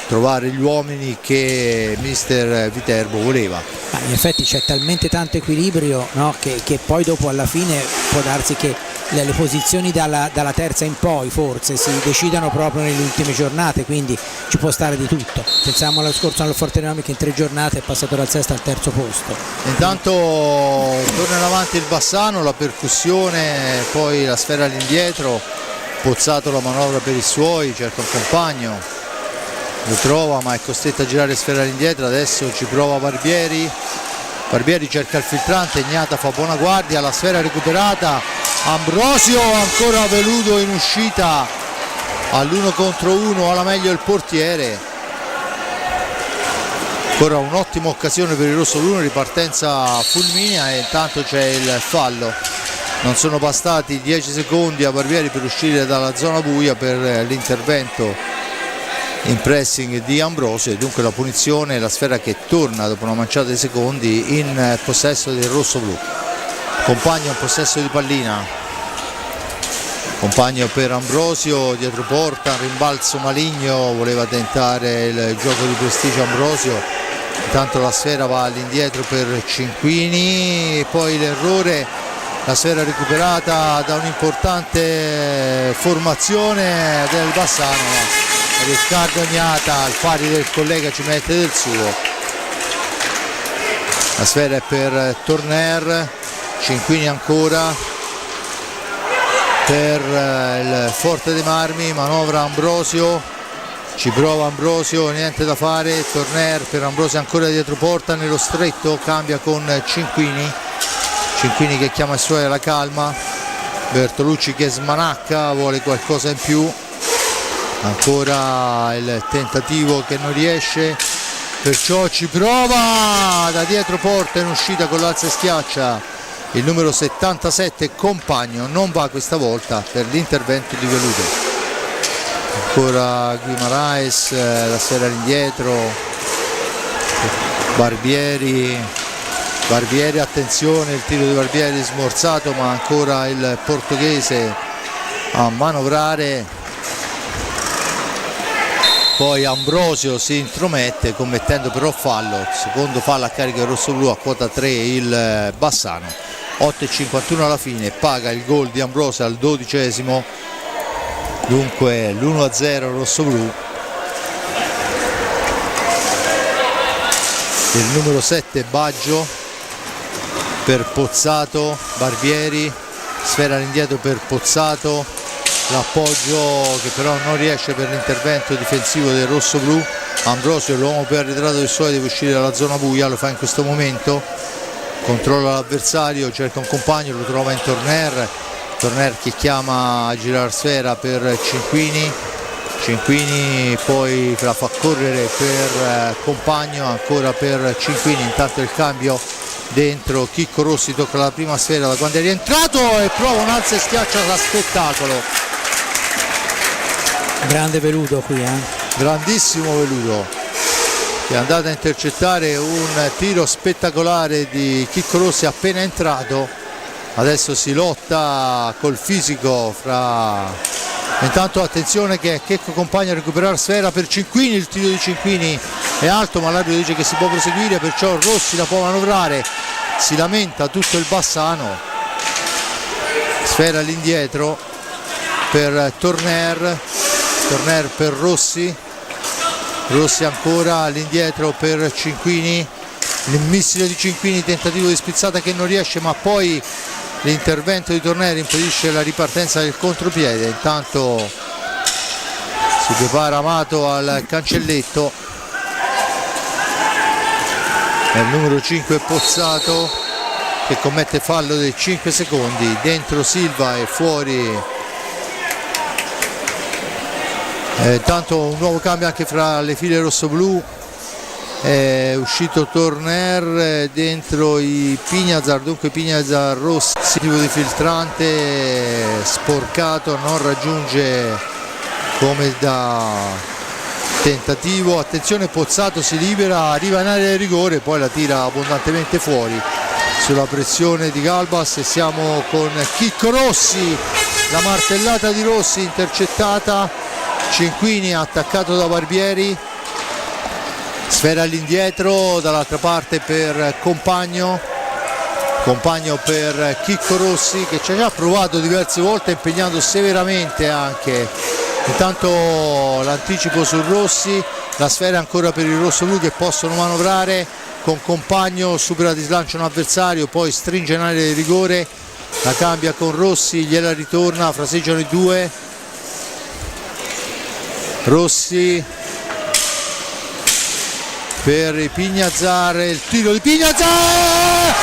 trovare gli uomini che mister Viterbo voleva. Ma in effetti c'è talmente tanto equilibrio, no, che poi dopo alla fine può darsi che le posizioni dalla terza in poi forse si decidano proprio nelle ultime giornate, quindi ci può stare di tutto. Pensiamo allo scorso anno al Forte dei Marmi che in 3 giornate è passato dal sesto al terzo posto. Intanto torna in avanti il Bassano, la percussione, poi la sfera all'indietro, Pozzato la manovra per i suoi, cerca un compagno, lo trova ma è costretto a girare sfera all'indietro, adesso ci prova Barbieri cerca il filtrante, Ignata fa buona guardia, la sfera recuperata, Ambrosio ancora Veludo in uscita all'1 contro 1, alla meglio il portiere, ancora un'ottima occasione per il rosso-blu, ripartenza fulminea e intanto c'è il fallo. Non sono bastati 10 secondi a Barbieri per uscire dalla zona buia per l'intervento in pressing di Ambrosio e dunque la punizione, la sfera che torna dopo una manciata di secondi in possesso del rosso-blu. Compagno in possesso di pallina, compagno per Ambrosio, dietro porta, rimbalzo maligno, voleva tentare il gioco di prestigio Ambrosio, intanto la sfera va all'indietro per Cinquini, poi l'errore, la sfera recuperata da un'importante formazione del Bassano. Riccardo Ignata al pari del collega ci mette del suo, la sfera è per Torner, Cinquini ancora per il Forte dei Marmi, manovra Ambrosio, ci prova Ambrosio, niente da fare, Torner per Ambrosio ancora dietro porta, nello stretto cambia con Cinquini che chiama i suoi alla calma, Bertolucci che smanacca, vuole qualcosa in più, ancora il tentativo che non riesce, perciò ci prova da dietro porta in uscita con l'alza e schiaccia il numero 77 Compagno, non va questa volta per l'intervento di Veludo, ancora Guimaraes, la sfera all'indietro, Barbieri, attenzione, il tiro di Barbieri smorzato ma ancora il portoghese a manovrare. Poi Ambrosio si intromette commettendo però fallo, secondo fallo a carico del rosso-blu, a quota 3 il Bassano. 8,51 alla fine, paga il gol di Ambrosio al 12esimo, dunque l'1-0 rosso-blu. Il numero 7 Baggio per Pozzato, Barbieri, sfera all'indietro per Pozzato, l'appoggio che però non riesce per l'intervento difensivo del rosso-blu. Ambrosio, l'uomo più arretrato del suo, deve uscire dalla zona buia, lo fa in questo momento, controlla l'avversario, cerca un compagno, lo trova in Torner che chiama a girare sfera per Cinquini poi la fa correre per Compagno, ancora per Cinquini, intanto il cambio dentro, Chicco Rossi tocca la prima sfera da quando è rientrato e prova un alza e schiaccia da spettacolo. Grande Veludo qui, grandissimo Veludo, che è andato a intercettare un tiro spettacolare di Chicco Rossi appena entrato. Adesso si lotta col fisico fra, intanto attenzione che Checco Compagno a recuperare sfera per Cinquini, il tiro di Cinquini è alto ma l'arbitro dice che si può proseguire, perciò Rossi la può manovrare, si lamenta tutto il Bassano, sfera all'indietro per Torner per Rossi ancora all'indietro per Cinquini, il missile di Cinquini, tentativo di spizzata che non riesce ma poi l'intervento di Torner impedisce la ripartenza del contropiede. Intanto si prepara Amato al cancelletto, è il numero 5 Pozzato che commette fallo dei 5 secondi, dentro Silva e fuori. Intanto un nuovo cambio anche fra le file rosso-blu, è uscito Torner, dentro i Pignazar, dunque Pignazar Rossi, tipo di filtrante sporcato, non raggiunge come da tentativo. Attenzione, Pozzato si libera, arriva in area di rigore, poi la tira abbondantemente fuori sulla pressione di Galbas, e siamo con Chicco Rossi, la martellata di Rossi intercettata, Cinquini attaccato da Barbieri, sfera all'indietro dall'altra parte per Compagno per Chicco Rossi, che ci ha già provato diverse volte impegnando severamente anche. Intanto l'anticipo su Rossi, la sfera ancora per il rossoblu che possono manovrare con Compagno, supera di slancio un avversario, poi stringe in area di rigore, la cambia con Rossi, gliela ritorna, fraseggiano i due. Rossi per Pignazar, il tiro di Pignazar,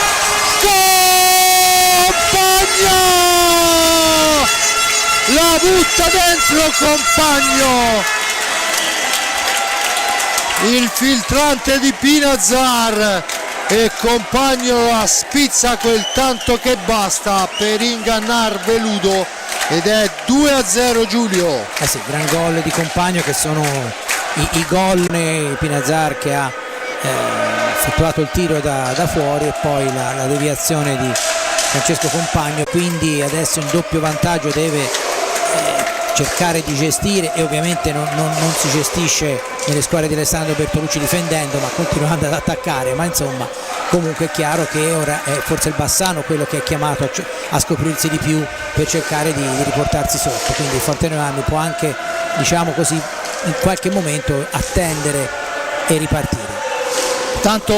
Compagno la butta dentro, Compagno, il filtrante di Pignazar, e Compagno la spizza quel tanto che basta per ingannar Veludo, ed è 2-0 Giulio. Sì, gran gol di Compagno, che sono i gol di Pignazar che ha effettuato il tiro da fuori, e poi la deviazione di Francesco Compagno, quindi adesso in doppio vantaggio deve cercare di gestire, e ovviamente non si gestisce nelle squadre di Alessandro Bertolucci difendendo, ma continuando ad attaccare. Ma insomma, comunque è chiaro che ora è forse il Bassano quello che è chiamato a scoprirsi di più per cercare di riportarsi sotto, quindi il Fortenoami può anche, diciamo così, in qualche momento attendere e ripartire. Tanto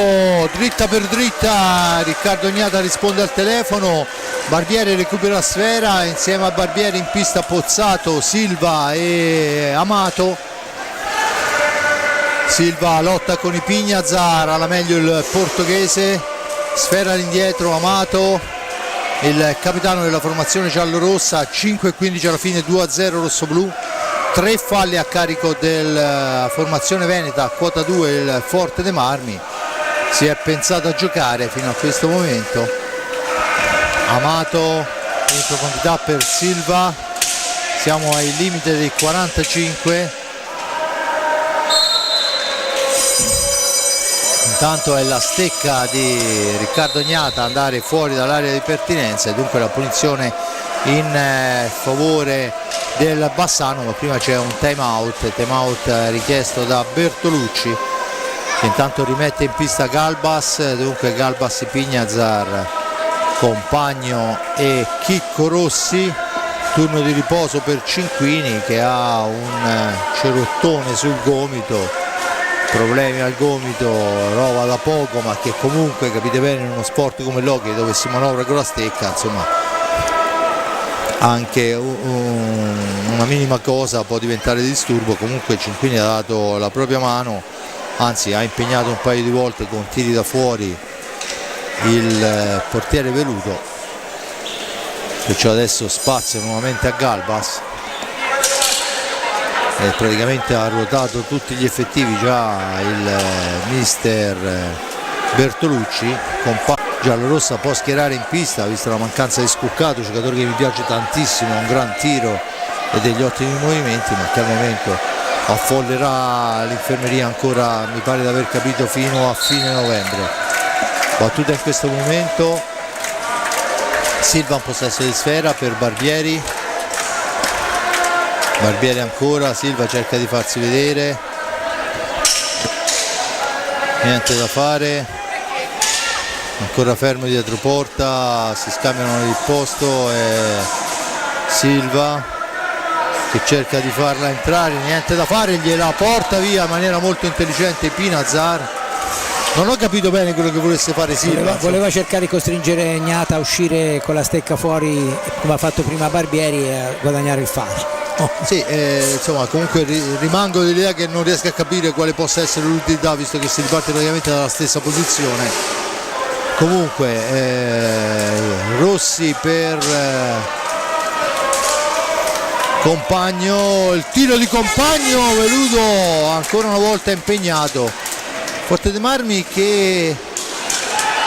dritta per dritta Riccardo Gnata risponde al telefono, Barbieri recupera la sfera, insieme a Barbieri in pista Pozzato, Silva e Amato. Silva lotta con i Pignazar, alla meglio il portoghese, sfera all'indietro Amato, il capitano della formazione giallorossa. 5:15 alla fine, 2-0 rossoblù. 3 falli a carico della formazione veneta, quota 2 il Forte dei Marmi. Si è pensato a giocare fino a questo momento. Amato in profondità per Silva, siamo ai limiti dei 45. Intanto è la stecca di Riccardo Gnata andare fuori dall'area di pertinenza, e dunque la punizione in favore del Bassano, ma prima c'è un time out richiesto da Bertolucci, che intanto rimette in pista Galbas. Dunque Galbas, Pignazar, Compagno e Chicco Rossi. Turno di riposo per Cinquini, che ha un cerottone sul gomito, problemi al gomito, roba da poco, ma che comunque, capite bene, in uno sport come l'hockey dove si manovra con la stecca, insomma, anche una minima cosa può diventare disturbo. Comunque Cinquini ha dato la propria mano, anzi ha impegnato un paio di volte con tiri da fuori il portiere Veludo, perciò adesso spazio nuovamente a Galbas, e praticamente ha ruotato tutti gli effettivi già il mister Bertolucci. Giallorossa può schierare in pista, visto la mancanza di Scuccato, giocatore che mi piace tantissimo, ha un gran tiro e degli ottimi movimenti, ma che al momento affollerà l'infermeria ancora, mi pare di aver capito, fino a fine novembre. Battuta in questo momento, Silva in possesso di sfera per Barbieri, Barbieri ancora, Silva cerca di farsi vedere, niente da fare, ancora fermo dietro porta, si scambiano il posto, e Silva che cerca di farla entrare, niente da fare, gliela porta via in maniera molto intelligente Pignazar. Non ho capito bene quello che volesse fare Silva. Voleva cercare di costringere Gnata a uscire con la stecca fuori, come ha fatto prima Barbieri, e a guadagnare il fallo. Sì, insomma, comunque rimango dell'idea che non riesco a capire quale possa essere l'utilità, visto che si riparte praticamente dalla stessa posizione. Comunque Rossi per Compagno, il tiro di Compagno, Veludo ancora una volta impegnato. Forte dei Marmi che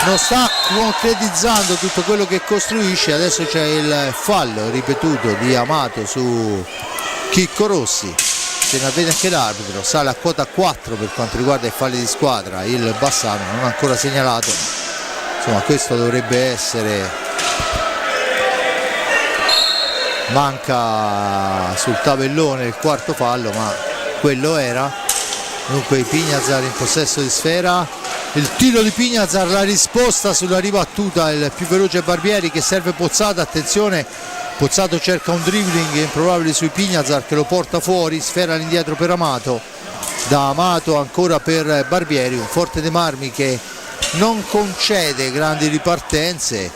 non sta concretizzando tutto quello che costruisce. Adesso c'è il fallo ripetuto di Amato su Chicco Rossi, se ne avvede anche l'arbitro, sale a quota 4 per quanto riguarda i falli di squadra il Bassano, non ha ancora segnalato, insomma questo dovrebbe essere, manca sul tabellone il quarto fallo, ma quello era. Dunque Pignazar in possesso di sfera, il tiro di Pignazar, la risposta sulla ribattuta, il più veloce Barbieri che serve Pozzato, attenzione, Pozzato cerca un dribbling improbabile sui Pignazar che lo porta fuori, sfera all'indietro per Amato, da Amato ancora per Barbieri, un Forte dei Marmi che non concede grandi ripartenze.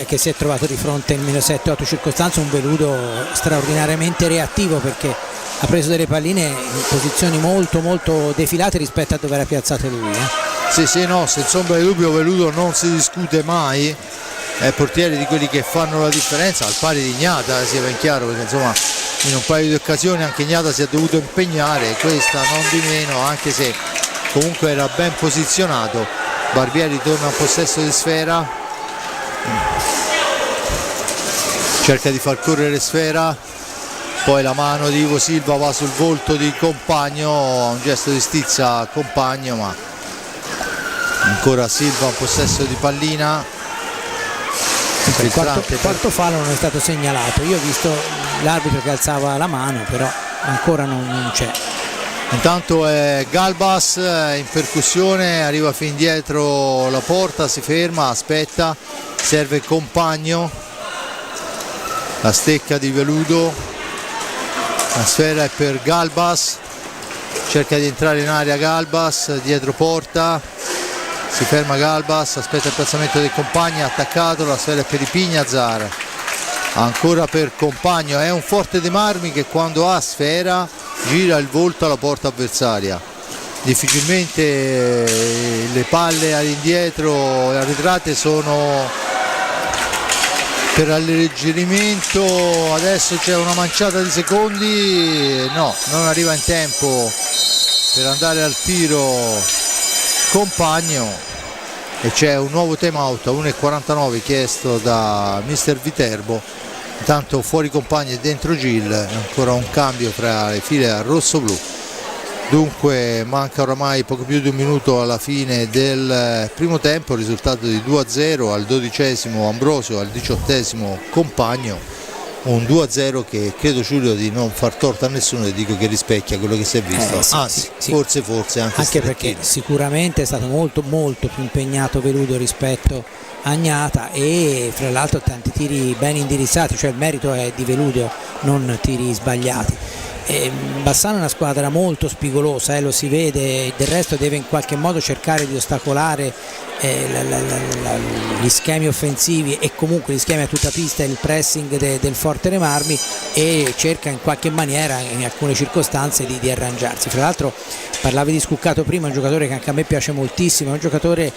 Che si è trovato di fronte nelle 7-8 circostanze un Veludo straordinariamente reattivo, perché ha preso delle palline in posizioni molto molto defilate rispetto a dove era piazzato lui. Sì, no, senza ombra di dubbio Veludo non si discute mai, è portiere di quelli che fanno la differenza, al pari di Ignata, sia ben chiaro, perché insomma in un paio di occasioni anche Ignata si è dovuto impegnare, questa non di meno, anche se comunque era ben posizionato. Barbieri torna in possesso di sfera, cerca di far correre sfera, poi la mano di Ivo Silva va sul volto di Compagno, un gesto di stizza a Compagno, ma ancora Silva in possesso di pallina. Il quarto fallo non è stato segnalato, io ho visto l'arbitro che alzava la mano, però ancora non c'è. Intanto è Galbas in percussione, arriva fin dietro la porta, si ferma, aspetta, serve Compagno, la stecca di Veludo, la sfera è per Galbas, cerca di entrare in area Galbas, dietro porta, si ferma Galbas, aspetta il piazzamento del Compagno, attaccato, la sfera è per i Pignazar, ancora per Compagno, è un Forte dei Marmi che quando ha sfera gira il volto alla porta avversaria, difficilmente le palle all'indietro arretrate sono per alleggerimento. Adesso c'è una manciata di secondi, no, non arriva in tempo per andare al tiro Compagno e c'è un nuovo time out a 1:49 chiesto da mister Viterbo. Intanto fuori Compagni e dentro Gil, ancora un cambio tra le file rosso-blu. Dunque manca oramai poco più di un minuto alla fine del primo tempo, risultato di 2-0 al 12esimo Ambrosio, al 18esimo Compagno, un 2-0 che credo, Giulio, di non far torto a nessuno e dico che rispecchia quello che si è visto, anzi forse anche perché sicuramente è stato molto molto più impegnato Veludo rispetto a Agnata, e fra l'altro tanti tiri ben indirizzati, cioè il merito è di Veludo, non tiri sbagliati. Bassano è una squadra molto spigolosa, lo si vede, del resto deve in qualche modo cercare di ostacolare gli schemi offensivi e comunque gli schemi a tutta pista e il pressing del Forte dei Marmi, e cerca in qualche maniera in alcune circostanze di arrangiarsi. Fra l'altro parlavi di Scuccato prima, un giocatore che anche a me piace moltissimo, è un giocatore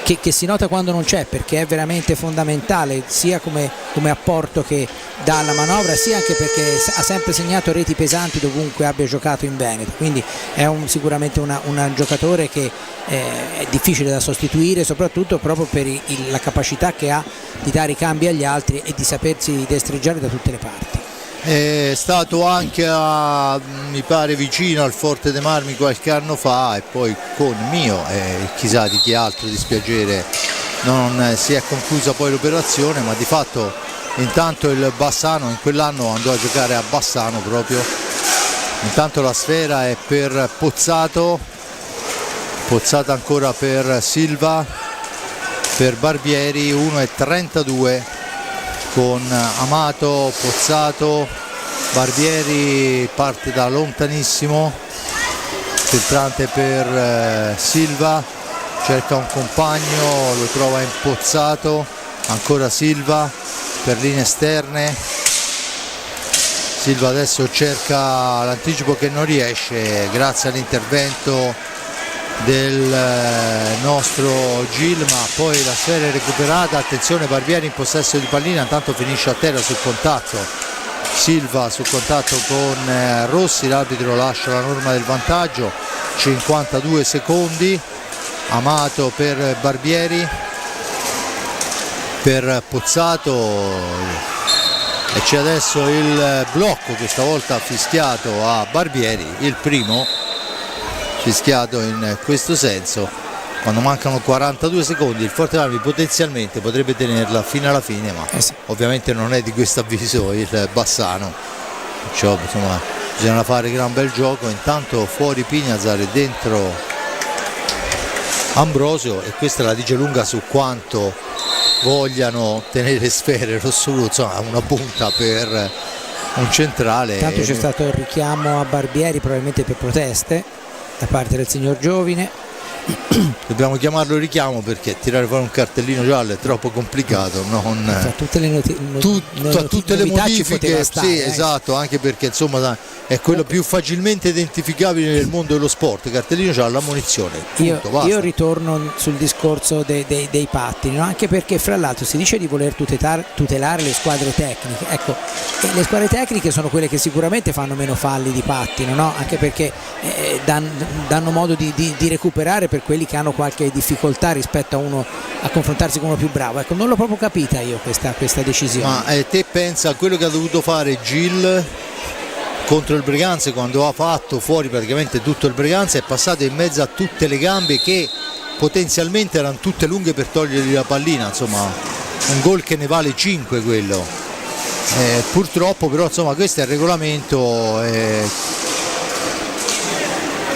che si nota quando non c'è, perché è veramente fondamentale sia come apporto che dà alla manovra, sia anche perché ha sempre segnato reti pesanti dovunque abbia giocato in Veneto, quindi è sicuramente un giocatore che è difficile da sostituire, soprattutto proprio per la capacità che ha di dare i cambi agli altri e di sapersi destreggiare da tutte le parti. È stato anche mi pare vicino al Forte dei Marmi qualche anno fa, e poi con mio e chissà di chi altro dispiacere non si è conclusa poi l'operazione, ma di fatto intanto il Bassano in quell'anno andò a giocare a Bassano proprio. Intanto la sfera è per Pozzato ancora per Silva, per Barbieri, 1:32 con Amato, Pozzato, Barbieri parte da lontanissimo, filtrante per Silva, cerca un compagno, lo trova in Pozzato, ancora Silva per linee esterne, Silva adesso cerca l'anticipo che non riesce grazie all'intervento del nostro Gil, ma poi la sfera è recuperata. Attenzione, Barbieri in possesso di pallina, intanto finisce a terra sul contatto, Silva sul contatto con Rossi, l'arbitro lascia la norma del vantaggio, 52 secondi, Amato per Barbieri, per Pozzato, e c'è adesso il blocco, questa volta fischiato a Barbieri, il primo fischiato in questo senso. Quando mancano 42 secondi il Fortemarmi potenzialmente potrebbe tenerla fino alla fine, ma sì. Ovviamente non è di questo avviso il Bassano, cioè, insomma, bisogna fare gran bel gioco. Intanto fuori Pignazar e dentro Ambrosio, e questa la dice lunga su quanto vogliano tenere sfere rossoblu, insomma una punta per un centrale. Intanto c'è stato il richiamo a Barbieri, probabilmente per proteste da parte del signor Giovine. Dobbiamo chiamarlo richiamo perché tirare fuori un cartellino giallo è troppo complicato, Tra tutte le tutte le novità ci poteva modifiche, stare, sì, esatto, anche perché insomma è quello più facilmente identificabile nel mondo dello sport. Cartellino giallo, ammonizione, punto, basta. Io ritorno sul discorso dei pattini, no? Anche perché fra l'altro si dice di voler tutelare le squadre tecniche, ecco, e le squadre tecniche sono quelle che sicuramente fanno meno falli di pattino, no? Anche perché danno modo di recuperare per quelli che hanno qualche difficoltà rispetto a confrontarsi con uno più bravo. Ecco, non l'ho proprio capita io questa decisione. Ma te pensa a quello che ha dovuto fare Gil contro il Breganze, quando ha fatto fuori praticamente tutto il Breganze, è passato in mezzo a tutte le gambe che potenzialmente erano tutte lunghe per togliergli la pallina, insomma un gol che ne vale 5 quello. Purtroppo però insomma questo è il regolamento,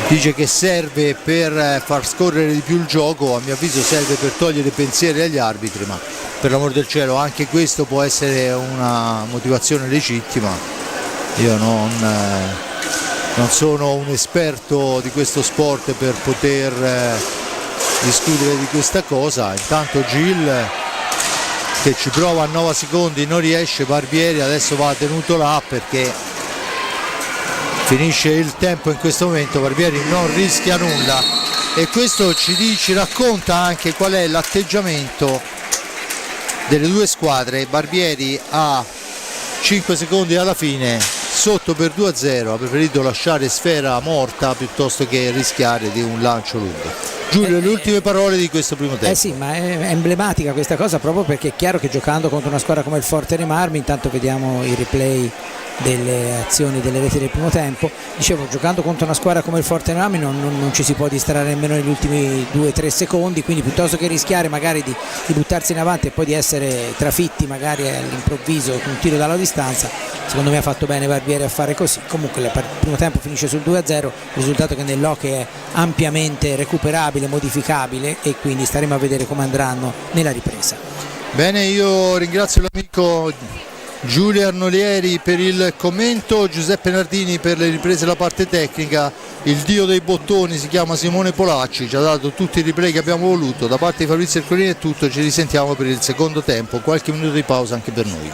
dice che serve per far scorrere di più il gioco, a mio avviso serve per togliere pensieri agli arbitri, ma per l'amor del cielo anche questo può essere una motivazione legittima. Io non sono un esperto di questo sport per poter discutere di questa cosa. Intanto Gil che ci prova a 9 secondi, non riesce. Barbieri adesso va tenuto là perché finisce il tempo in questo momento, Barbieri non rischia nulla, e questo ci racconta anche qual è l'atteggiamento delle due squadre. Barbieri a 5 secondi alla fine, sotto per 2-0, ha preferito lasciare sfera morta piuttosto che rischiare di un lancio lungo. Giulio, le ultime parole di questo primo tempo. Sì, ma è emblematica questa cosa proprio perché è chiaro che giocando contro una squadra come il Fortemarmi, intanto vediamo i replay delle azioni delle reti del primo tempo, dicevo, giocando contro una squadra come il Fortemarmi non ci si può distrarre nemmeno negli ultimi 2-3 secondi, quindi piuttosto che rischiare magari di buttarsi in avanti e poi di essere trafitti magari all'improvviso con un tiro dalla distanza, secondo me ha fatto bene Barbieri a fare così. Comunque il primo tempo finisce sul 2-0, risultato che nell'hockey è ampiamente recuperabile, modificabile, e quindi staremo a vedere come andranno nella ripresa. Bene, io ringrazio l'amico Giulio Arnolieri per il commento, Giuseppe Nardini per le riprese della parte tecnica, il dio dei bottoni si chiama Simone Polacci, ci ha dato tutti i replay che abbiamo voluto. Da parte di Fabrizio Ercolini è tutto, ci risentiamo per il secondo tempo, qualche minuto di pausa anche per noi.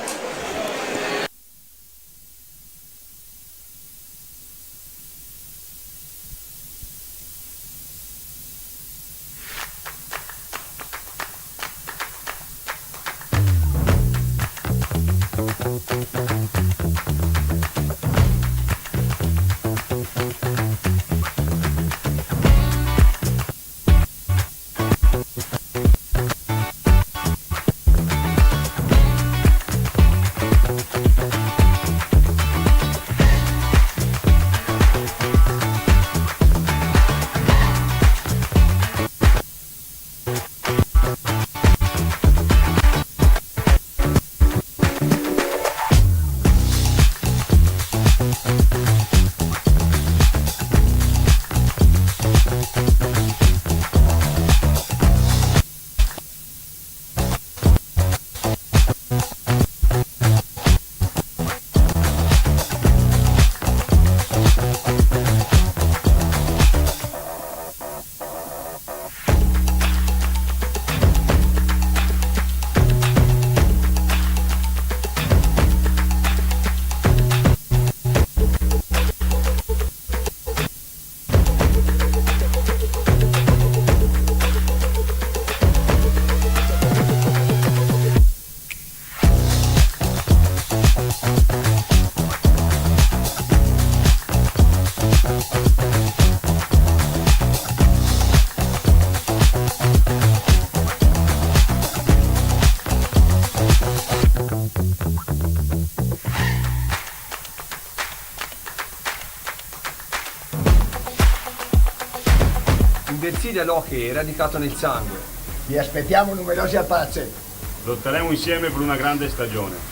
Inverside Loche è radicato nel sangue. Vi aspettiamo numerosi al palazzetto. Lotteremo insieme per una grande stagione.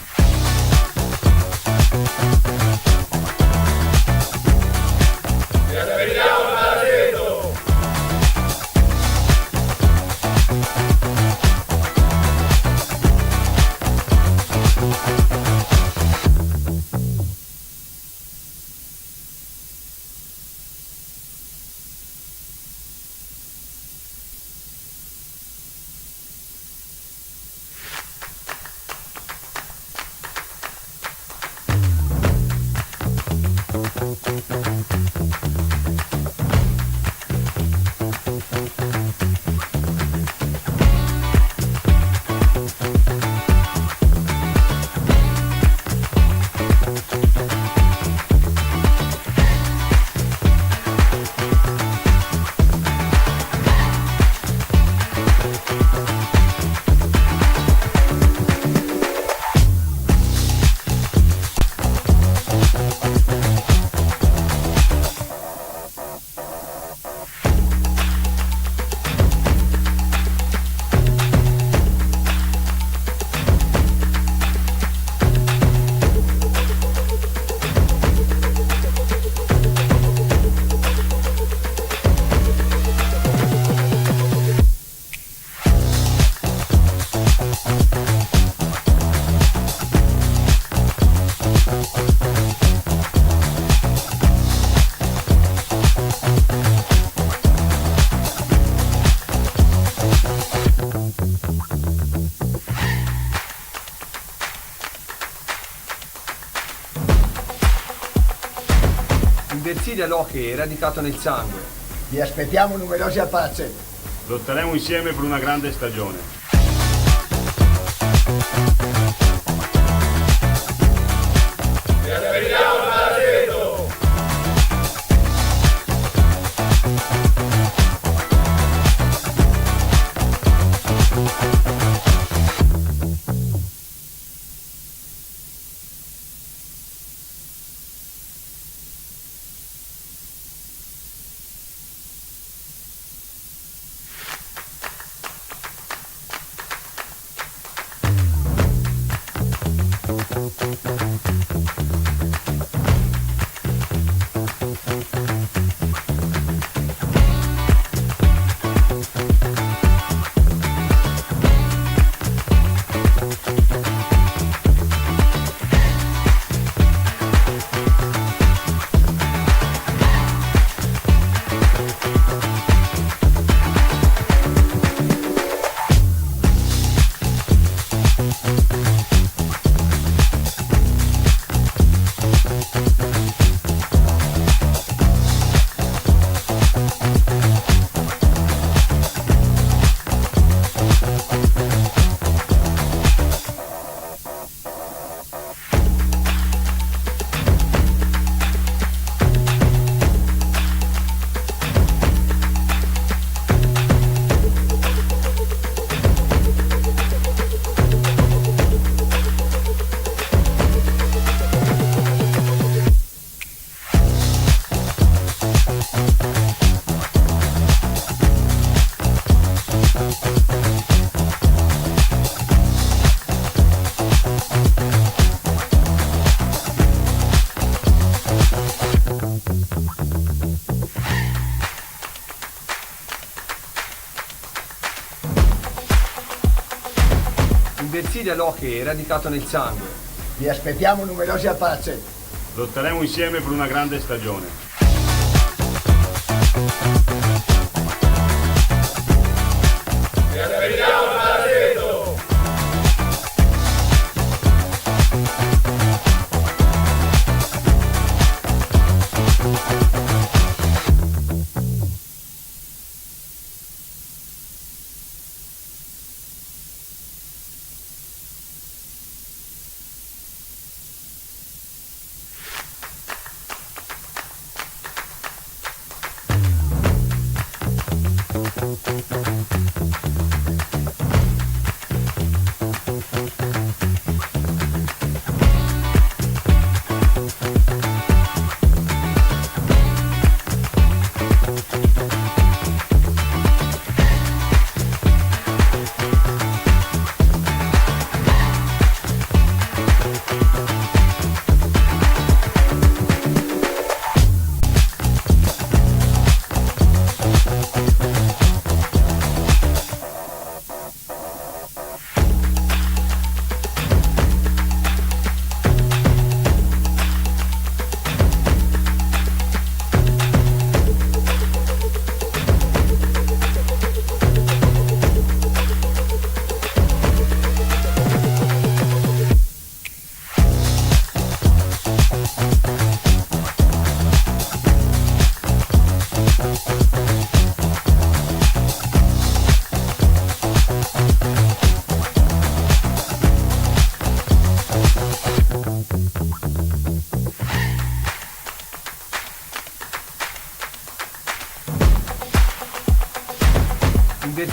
Inverside Loche è radicato nel sangue. Vi aspettiamo numerosi al palazzetto. Lotteremo insieme per una grande stagione. Inverside Loche è radicato nel sangue. Vi aspettiamo numerosi al palazzetto. Lotteremo insieme per una grande stagione.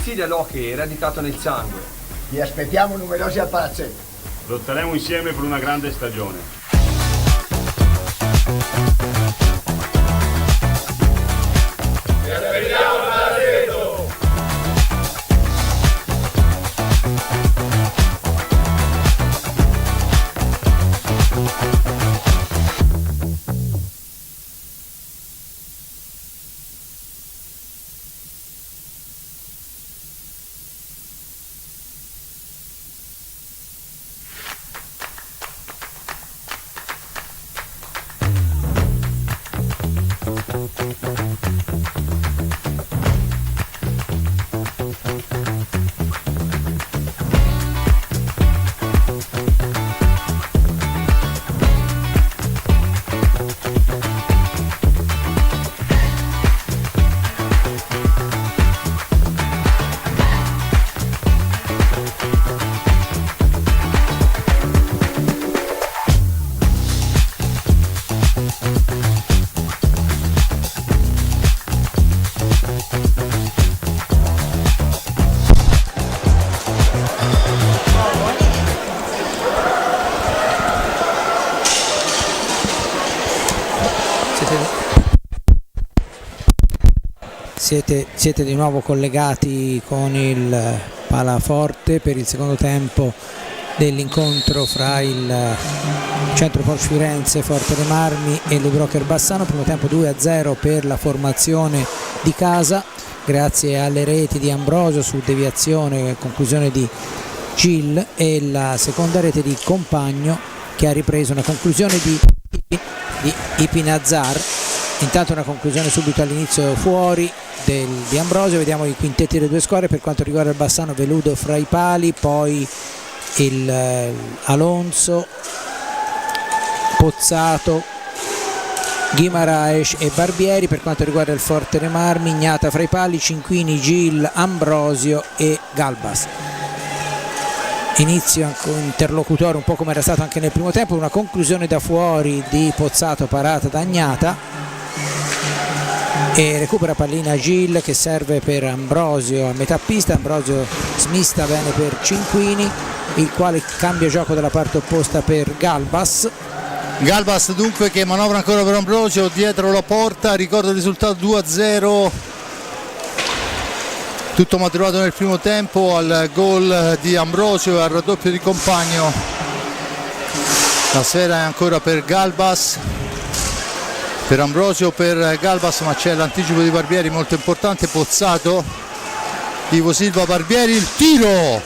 stile all'hockey è ereditato nel sangue. Vi aspettiamo numerosi al palazzetto. Lotteremo insieme per una grande stagione. Siete di nuovo collegati con il Palaforte per il secondo tempo dell'incontro fra il Centro Porsche Firenze Forte dei Marmi e l'Ebrocher Bassano. Primo tempo 2-0 per la formazione di casa, grazie alle reti di Ambrosio su deviazione e conclusione di Gil, e la seconda rete di Compagno che ha ripreso una conclusione di Ipinazar. Intanto una conclusione subito all'inizio fuori di Ambrosio. Vediamo i quintetti delle due squadre. Per quanto riguarda il Bassano, Veludo fra i pali, poi il Alonso, Pozzato, Guimaraes e Barbieri. Per quanto riguarda il Forte dei Marmi, Ignata fra i pali, Cinquini, Gil, Ambrosio e Galbas. Inizio interlocutore un po' come era stato anche nel primo tempo, una conclusione da fuori di Pozzato parata da Ignata, e recupera pallina Gil che serve per Ambrosio a metà pista. Ambrosio smista bene per Cinquini, il quale cambia gioco dalla parte opposta per Galbas dunque che manovra ancora per Ambrosio dietro la porta. Ricordo il risultato 2-0, tutto maturato nel primo tempo al gol di Ambrosio e al raddoppio di Compagno. La sfera è ancora per Galbas, per Ambrosio, per Galbas, ma c'è l'anticipo di Barbieri molto importante. Pozzato, Ivo Silva, Barbieri, il tiro,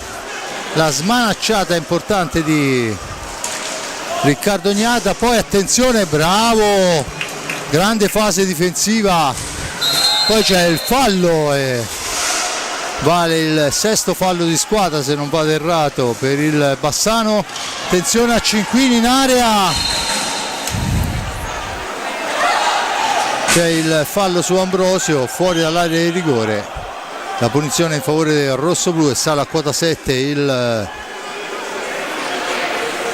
la smanacciata importante di Riccardo Ignata. Poi attenzione, bravo, grande fase difensiva, poi c'è il fallo e vale il sesto fallo di squadra se non vado errato per il Bassano. Attenzione a Cinquini in area, c'è il fallo su Ambrosio fuori dall'area di rigore, la punizione in favore del rossoblu e sale a quota 7 il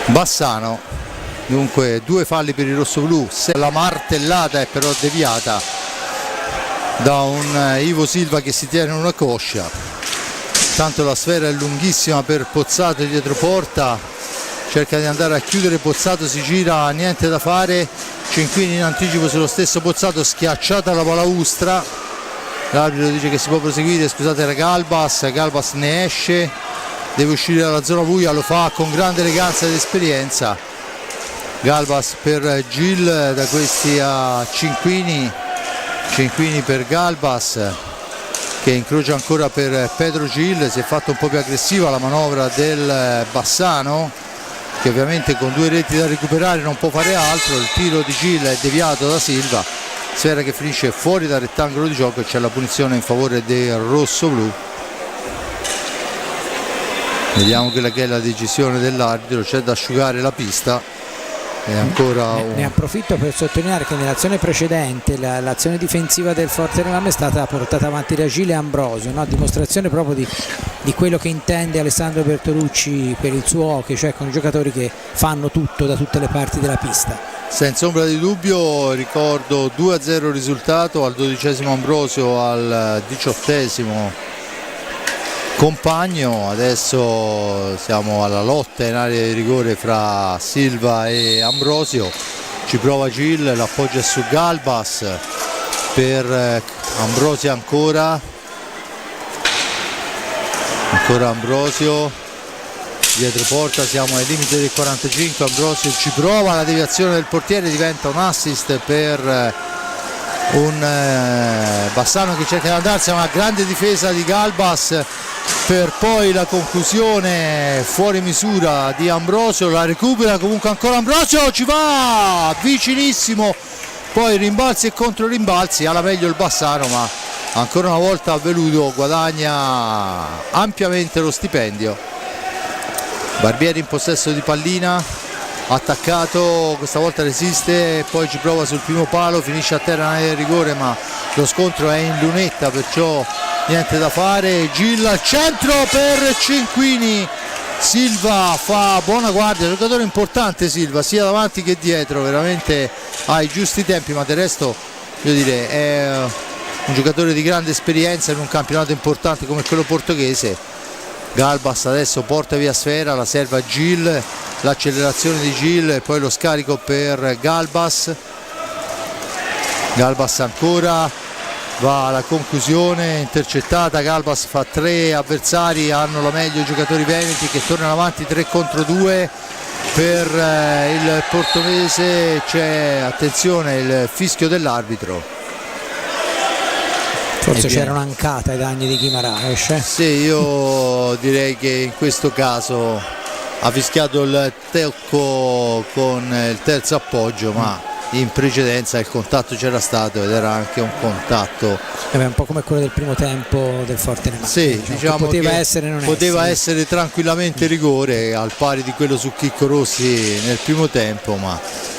Bassano. Dunque 2 falli per il rossoblu, la martellata è però deviata da un Ivo Silva che si tiene una coscia. Tanto la sfera è lunghissima per Pozzato dietro porta, cerca di andare a chiudere Pozzato, si gira, niente da fare. Cinquini in anticipo sullo stesso Pozzato, schiacciata la balaustra, l'arbitro dice che si può proseguire. Scusate, era Galbas ne esce, deve uscire dalla zona buia, lo fa con grande eleganza ed esperienza. Galbas per Gil, da questi a Cinquini per Galbas che incrocia ancora per Pedro Gil. Si è fatto un po' più aggressiva la manovra del Bassano, che ovviamente con 2 reti da recuperare non può fare altro. Il tiro di Gil è deviato da Silva, sfera che finisce fuori dal rettangolo di gioco e c'è la punizione in favore del rossoblu. Vediamo quella che è la decisione dell'arbitro, c'è da asciugare la pista. Ne approfitto per sottolineare che nell'azione precedente l'azione difensiva del Forte dei Marmi è stata portata avanti da Gil e Ambrosio, no? Dimostrazione proprio di quello che intende Alessandro Bertolucci per il suo hockey, cioè con i giocatori che fanno tutto da tutte le parti della pista. Senza ombra di dubbio, ricordo 2-0 risultato, al 12° Ambrosio, al 18° compagno. Adesso siamo alla lotta in area di rigore fra Silva e Ambrosio, ci prova Gil, l'appoggia su Galbas per Ambrosio, ancora Ambrosio dietro porta, siamo ai limiti del 45, Ambrosio ci prova, la deviazione del portiere diventa un assist per un Bassano che cerca di andarsene, una grande difesa di Galbas per poi la conclusione fuori misura di Ambrosio, la recupera comunque ancora Ambrosio, ci va vicinissimo, poi rimbalzi e contro rimbalzi, alla meglio il Bassano, ma ancora una volta Veludo guadagna ampiamente lo stipendio. Barbieri in possesso di pallina, attaccato, questa volta resiste, poi ci prova sul primo palo, finisce a terra nel rigore, ma lo scontro è in lunetta, perciò niente da fare. Gil al centro per Cinquini, Silva fa buona guardia, giocatore importante Silva, sia davanti che dietro, veramente ha i giusti tempi, ma del resto io direi è un giocatore di grande esperienza in un campionato importante come quello portoghese. Galbas adesso porta via sfera, la serve a Gil, l'accelerazione di Gil e poi lo scarico per Galbas. Galbas ancora, va alla conclusione, intercettata, Galbas fa 3 avversari, hanno la meglio i giocatori veneti che tornano avanti 3 contro 2 per il portoghese, c'è attenzione il fischio dell'arbitro. Forse c'era un'ancata ai danni di Guimaraes. Sì, io direi che in questo caso ha fischiato il tocco con il terzo appoggio, ma in precedenza il contatto c'era stato ed era anche un contatto un po' come quello del primo tempo del Fortenemarca. Sì, diciamo poteva che essere, non poteva essere tranquillamente rigore, al pari di quello su Chicco Rossi nel primo tempo, ma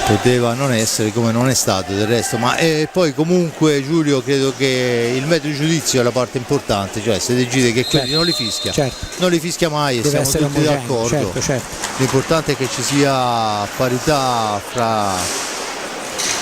poteva non essere, come non è stato del resto. Ma poi comunque Giulio, credo che il metodo di giudizio è la parte importante, cioè se decide che quelli non li fischia, non li fischia mai, e siamo tutti d'accordo. L'importante è che ci sia parità fra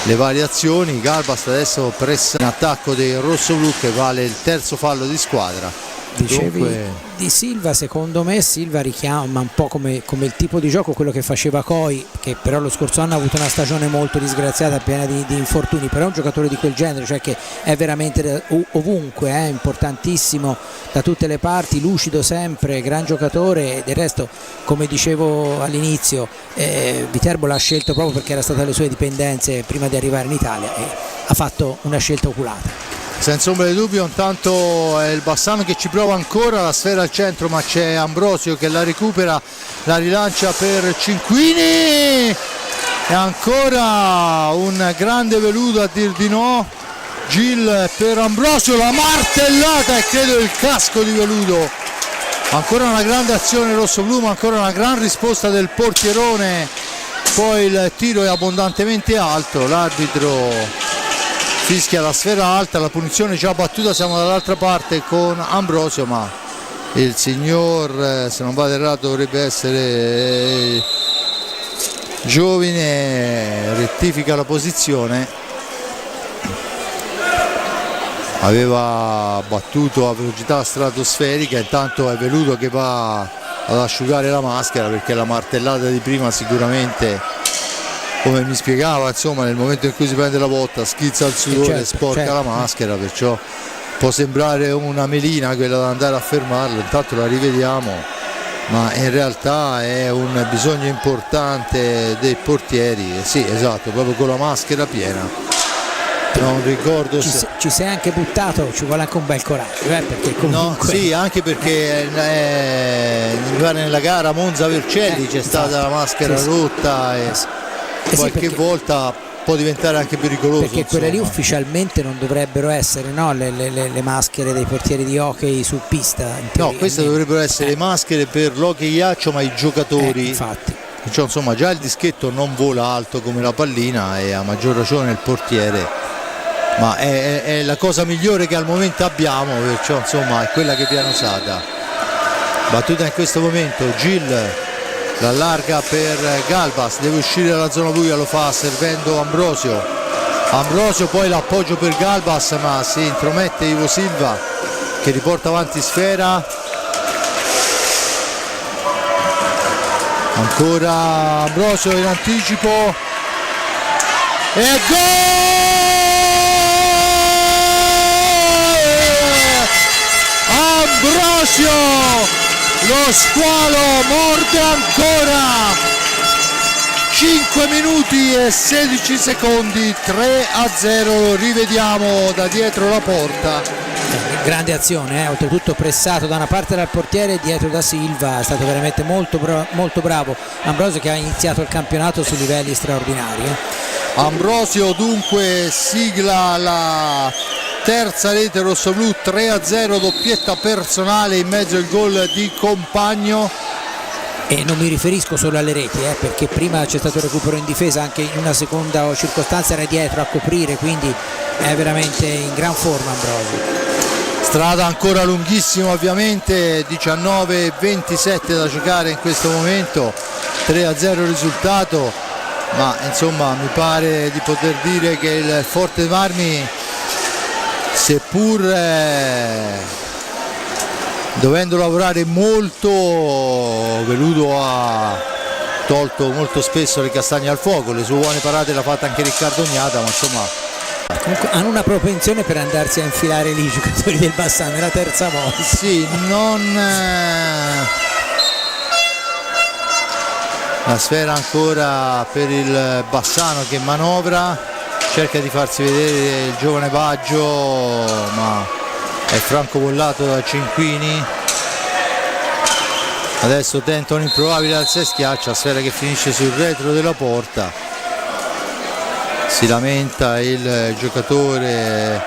le varie azioni. Galbas adesso pressa in attacco dei rossoblu, che vale il terzo fallo di squadra. Dicevi di Silva, secondo me Silva richiama un po' come il tipo di gioco quello che faceva Coi, che però lo scorso anno ha avuto una stagione molto disgraziata, piena di infortuni, però è un giocatore di quel genere, cioè che è veramente ovunque, importantissimo da tutte le parti, lucido sempre, gran giocatore. Del resto, come dicevo all'inizio, Viterbo l'ha scelto proprio perché era stata alle sue dipendenze prima di arrivare in Italia e ha fatto una scelta oculata. Senza ombra di dubbio. Intanto è il Bassano che ci prova ancora, la sfera al centro, ma c'è Ambrosio che la recupera, la rilancia per Cinquini e ancora un grande Veludo a dir di no. Gil per Ambrosio, la martellata e credo il casco di Veludo. Ancora una grande azione rossoblu, ma ancora una gran risposta del portierone, poi il tiro è abbondantemente alto, l'arbitro fischia la sfera alta, la punizione già battuta, siamo dall'altra parte con Ambrosio, ma il signor, se non vado errato, dovrebbe essere Giovine, rettifica la posizione, aveva battuto a velocità stratosferica. Intanto è Veludo che va ad asciugare la maschera, perché la martellata di prima sicuramente, come mi spiegava, insomma, nel momento in cui si prende la botta schizza il sudore e sporca la maschera, perciò può sembrare una melina quella da andare a fermarlo. Intanto la rivediamo, ma in realtà è un bisogno importante dei portieri. Sì, esatto, proprio con la maschera piena. Non ricordo se ci sei anche buttato, ci vuole anche un bel coraggio, perché comunque... No, sì, anche perché nella gara Monza-Vercelli c'è stata la maschera rotta e qualche volta può diventare anche pericoloso, perché quelle lì ufficialmente non dovrebbero essere, no, le maschere dei portieri di hockey su pista, no, queste dovrebbero essere maschere per l'hockey ghiaccio, ma i giocatori, infatti, cioè, insomma, già il dischetto non vola alto come la pallina e a maggior ragione il portiere, ma è la cosa migliore che al momento abbiamo, perciò insomma è quella che viene usata. Battuta in questo momento, Gil l'allarga per Galbas, deve uscire dalla zona buia, lo fa servendo Ambrosio, poi l'appoggio per Galbas, ma si intromette Ivo Silva che riporta avanti Sfera, ancora Ambrosio in anticipo e gol! Ambrosio, lo squalo morde ancora. 5 minuti e 16 secondi, 3-0, lo rivediamo da dietro la porta. Grande azione, oltretutto pressato da una parte dal portiere e dietro da Silva, è stato veramente molto bravo Ambrosio, che ha iniziato il campionato su livelli straordinari. Ambrosio dunque sigla la terza rete rossoblù, 3-0, doppietta personale in mezzo al gol di Compagno. E non mi riferisco solo alle reti, perché prima c'è stato il recupero in difesa, anche in una seconda circostanza era dietro a coprire, quindi è veramente in gran forma Ambrosio. Strada ancora lunghissima ovviamente, 19-27 da giocare in questo momento, 3-0 il risultato, ma insomma mi pare di poter dire che il Forte dei Marmi, seppur dovendo lavorare molto, Veludo ha tolto molto spesso le castagne al fuoco, le sue buone parate l'ha fatta anche Riccardo Ognata, ma insomma comunque hanno una propensione per andarsi a infilare lì i giocatori del Bassano, è la terza volta. Sì, la Sfera ancora per il Bassano che manovra, cerca di farsi vedere il giovane Baggio, ma è francobollato da Cinquini. Adesso tenta un improbabile alza e schiaccia, Sfera che finisce sul retro della porta. Si lamenta il giocatore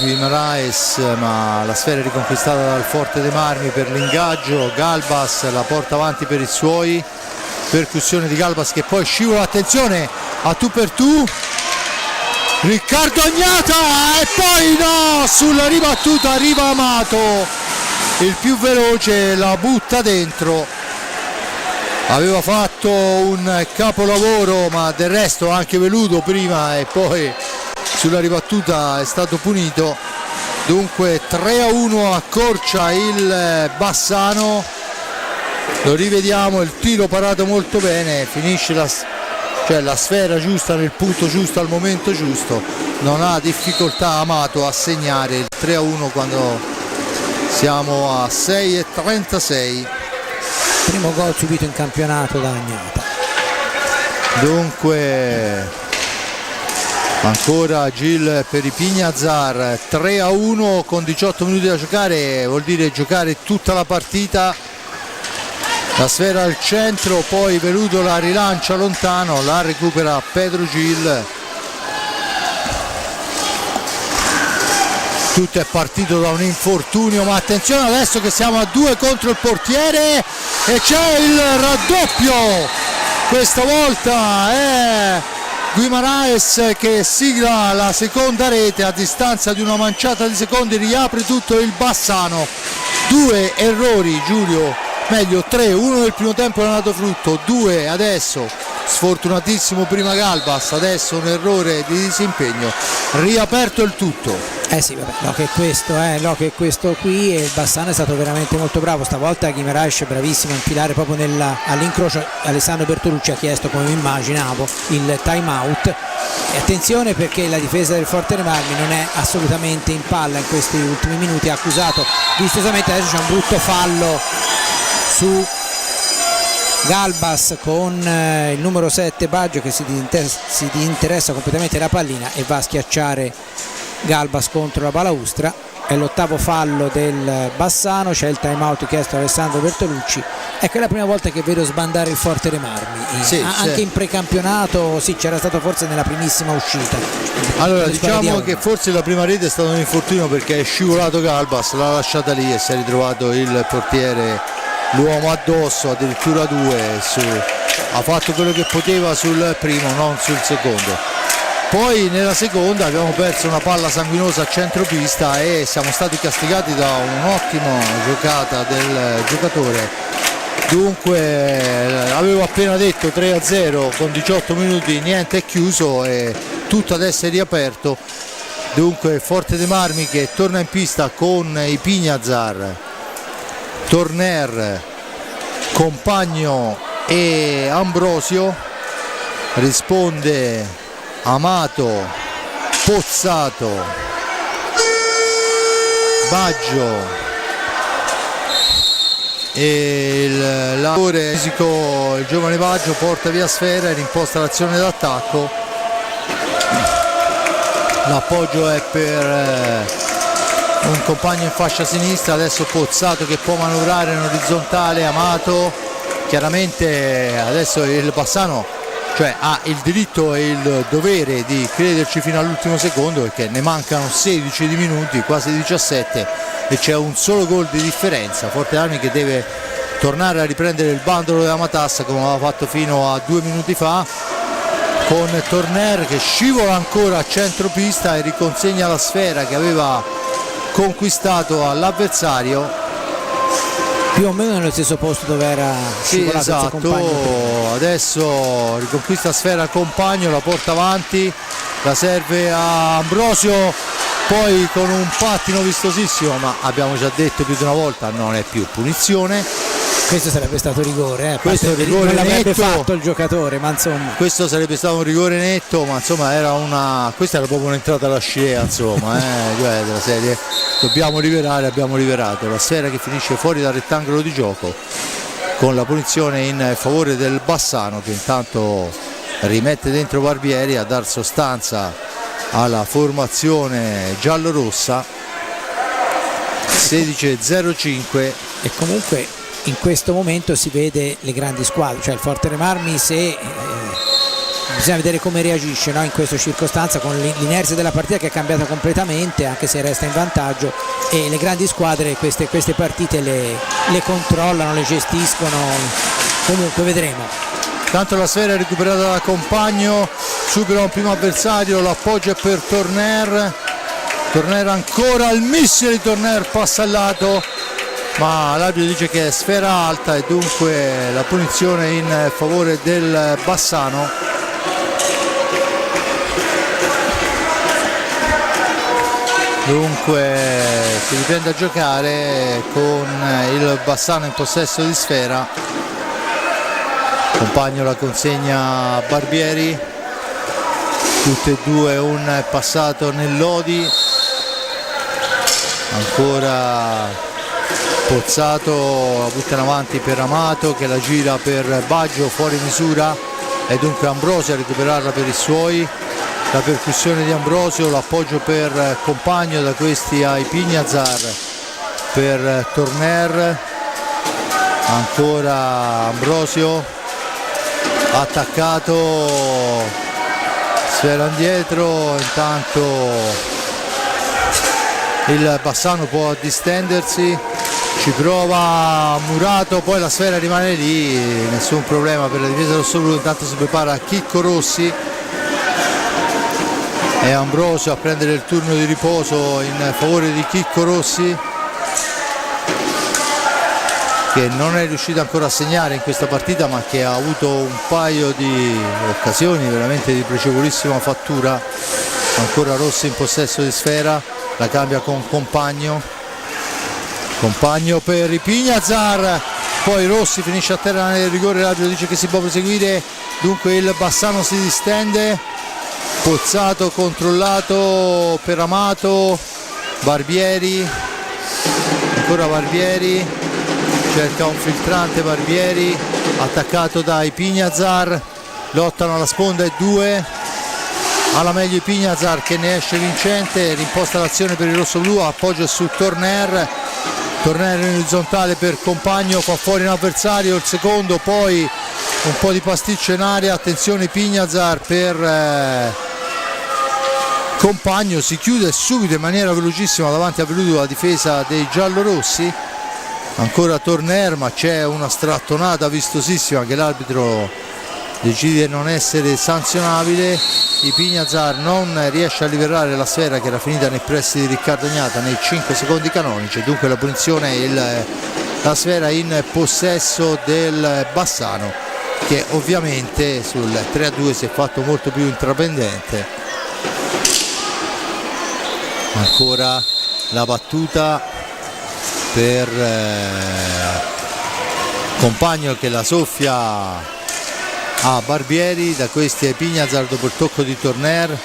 Guimaraes, ma la Sfera è riconquistata dal Forte dei Marmi per l'ingaggio. Galbas la porta avanti per i suoi, percussione di Galbas che poi scivola, attenzione a tu per tu, Riccardo Ognata, e poi no, sulla ribattuta arriva Amato, il più veloce, la butta dentro. Aveva fatto un capolavoro, ma del resto anche Veludo prima e poi sulla ribattuta è stato punito. Dunque 3-1, accorcia il Bassano, lo rivediamo, il tiro parato molto bene, finisce la Sfera giusta nel punto giusto al momento giusto, non ha difficoltà Amato a segnare il 3-1 quando siamo a 6:36. Primo gol subito in campionato da Ognata. Dunque ancora Gil per i Pignazar, 3-1 con 18 minuti da giocare, vuol dire giocare tutta la partita. La Sfera al centro, poi Veludo la rilancia lontano, la recupera Pedro Gil. Tutto è partito da un infortunio, ma attenzione adesso che siamo a 2 contro il portiere e c'è il raddoppio. Questa volta è Guimaraes che sigla la seconda rete a distanza di una manciata di secondi, riapre tutto il Bassano. 2 errori, Giulio. Meglio 3, uno nel primo tempo non ha dato frutto, 2 adesso, sfortunatissimo prima Galbas, adesso un errore di disimpegno, riaperto il tutto. Sì, vabbè, no che questo qui, e il Bassano è stato veramente molto bravo, stavolta Guimaraes è bravissimo a infilare proprio all'incrocio. Alessandro Bertolucci ha chiesto, come mi immaginavo, il time out, e attenzione perché la difesa del Forte dei Marmi non è assolutamente in palla in questi ultimi minuti, ha accusato vistosamente, adesso c'è un brutto fallo su Galbas con il numero 7 Baggio che si interessa completamente la pallina e va a schiacciare Galbas contro la balaustra. È l'ottavo fallo del Bassano, c'è il time out chiesto da Alessandro Bertolucci. Ecco, è la prima volta che vedo sbandare il Forte dei Marmi, sì, anche in precampionato, sì, c'era stato forse nella primissima uscita. Allora diciamo che forse la prima rete è stato un infortunio perché è scivolato Galbas, l'ha lasciata lì e si è ritrovato il portiere, l'uomo addosso, addirittura 2 ha fatto quello che poteva sul primo, non sul secondo. Poi nella seconda abbiamo perso una palla sanguinosa a centropista e siamo stati castigati da un'ottima giocata del giocatore. Dunque avevo appena detto 3-0 con 18 minuti, niente è chiuso e tutto adesso è riaperto. Dunque Forte dei Marmi che torna in pista con i Pignazar, Torner, Compagno e Ambrosio. Risponde Amato, Pozzato, Baggio e il lavoro fisico, il giovane Baggio porta via sfera e rimposta l'azione d'attacco. L'appoggio è per un compagno in fascia sinistra, adesso Pozzato che può manovrare in orizzontale, Amato, chiaramente adesso il Bassano ha il diritto e il dovere di crederci fino all'ultimo secondo, perché ne mancano 16 di minuti, quasi 17, e c'è un solo gol di differenza. Forte Armi che deve tornare a riprendere il bandolo della matassa come aveva fatto fino a 2 minuti fa, con Torner che scivola ancora a centropista e riconsegna la sfera che aveva conquistato all'avversario. Più o meno nello stesso posto dove era scivolato, sì, esatto. Il suo compagno. Adesso riconquista sfera al compagno, la porta avanti, la serve a Ambrosio, poi con un pattino vistosissimo, ma abbiamo già detto più di una volta non è più punizione. Questo sarebbe stato rigore, questo è un rigore non l'avrebbe netto, fatto il giocatore, ma insomma. Questo sarebbe stato un rigore netto, ma insomma questa era proprio un'entrata alla scia, insomma, della serie. Dobbiamo liberare, abbiamo liberato. La sfera che finisce fuori dal rettangolo di gioco, con la punizione in favore del Bassano, che intanto rimette dentro Barbieri a dar sostanza alla formazione giallorossa. 16:05 e comunque in questo momento si vede le grandi squadre, cioè il Forte dei Marmi, se bisogna vedere come reagisce, no? In questa circostanza, con l'inerzia della partita che è cambiata completamente, anche se resta in vantaggio, e le grandi squadre queste partite le controllano, le gestiscono, comunque vedremo. Tanto la sfera è recuperata da Compagno, supera un primo avversario, l'appoggio è per Torner ancora, il missile di Torner passa al lato, ma l'arbitro dice che è sfera alta e dunque la punizione in favore del Bassano. Dunque si riprende a giocare con il Bassano in possesso di sfera. Compagno la consegna a Barbieri, tutte e due un passato nell'Odi, ancora Pozzato la butta in avanti per Amato che la gira per Baggio fuori misura, e dunque Ambrosio a recuperarla per i suoi. La percussione di Ambrosio, l'appoggio per Compagno, da questi ai Pignazar per Torner, ancora Ambrosio attaccato, sfera indietro, intanto il Bassano può distendersi, ci prova Murato, poi la sfera rimane lì, nessun problema per la difesa rossoblu. Intanto si prepara Chicco Rossi e Ambrosio a prendere il turno di riposo in favore di Chicco Rossi, che non è riuscito ancora a segnare in questa partita, ma che ha avuto un paio di occasioni veramente di piacevolissima fattura. Ancora Rossi in possesso di sfera, la cambia con Compagno per i Pignazar, poi Rossi finisce a terra nel rigore, l'arbitro dice che si può proseguire, dunque il Bassano si distende. Pozzato controllato per Amato, Barbieri, ancora Barbieri, cerca un filtrante Barbieri, attaccato dai Pignazar, lottano alla sponda e due, alla meglio i Pignazar che ne esce vincente, rimposta l'azione per il rossoblu, appoggio su Torner in orizzontale per Compagno, fa fuori un avversario, il secondo, poi un po' di pasticcio in aria, attenzione Pignazar per Compagno, si chiude subito in maniera velocissima davanti a veluto la difesa dei giallorossi. Ancora Torner, ma c'è una strattonata vistosissima che l'arbitro decide non essere sanzionabile. I Pignazar non riesce a liberare la sfera che era finita nei pressi di Riccardo Agnata nei 5 secondi canonici, dunque la punizione, la sfera in possesso del Bassano, che ovviamente sul 3-2 si è fatto molto più intraprendente. Ancora la battuta per Compagno che la soffia a Barbieri, da questi è Pignazar dopo il tocco di Torner.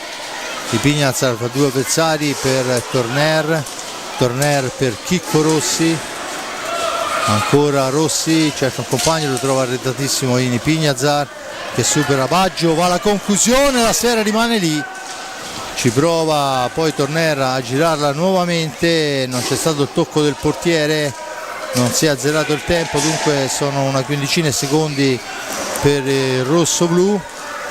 Di Pignazar fa 2 avversari per Torner per Chicco Rossi, ancora Rossi, cerca un compagno, lo trova arretratissimo in Pignazar che supera Baggio, va alla conclusione, la sfera rimane lì, ci prova poi Torner a girarla nuovamente, non c'è stato il tocco del portiere, non si è azzerato il tempo, dunque sono una quindicina di secondi per il rosso-blu.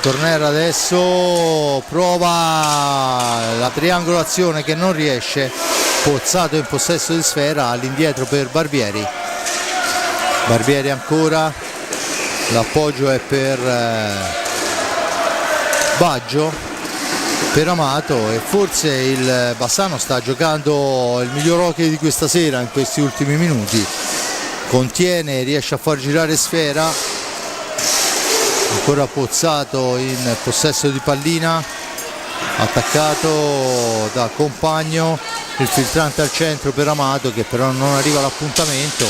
Torner adesso prova la triangolazione che non riesce, Pozzato in possesso di sfera, all'indietro per Barbieri ancora, l'appoggio è per Baggio, per Amato, e forse il Bassano sta giocando il miglior hockey di questa sera in questi ultimi minuti, contiene, riesce a far girare sfera, ancora Pozzato in possesso di pallina, attaccato da Compagno, il filtrante al centro per Amato che però non arriva all'appuntamento,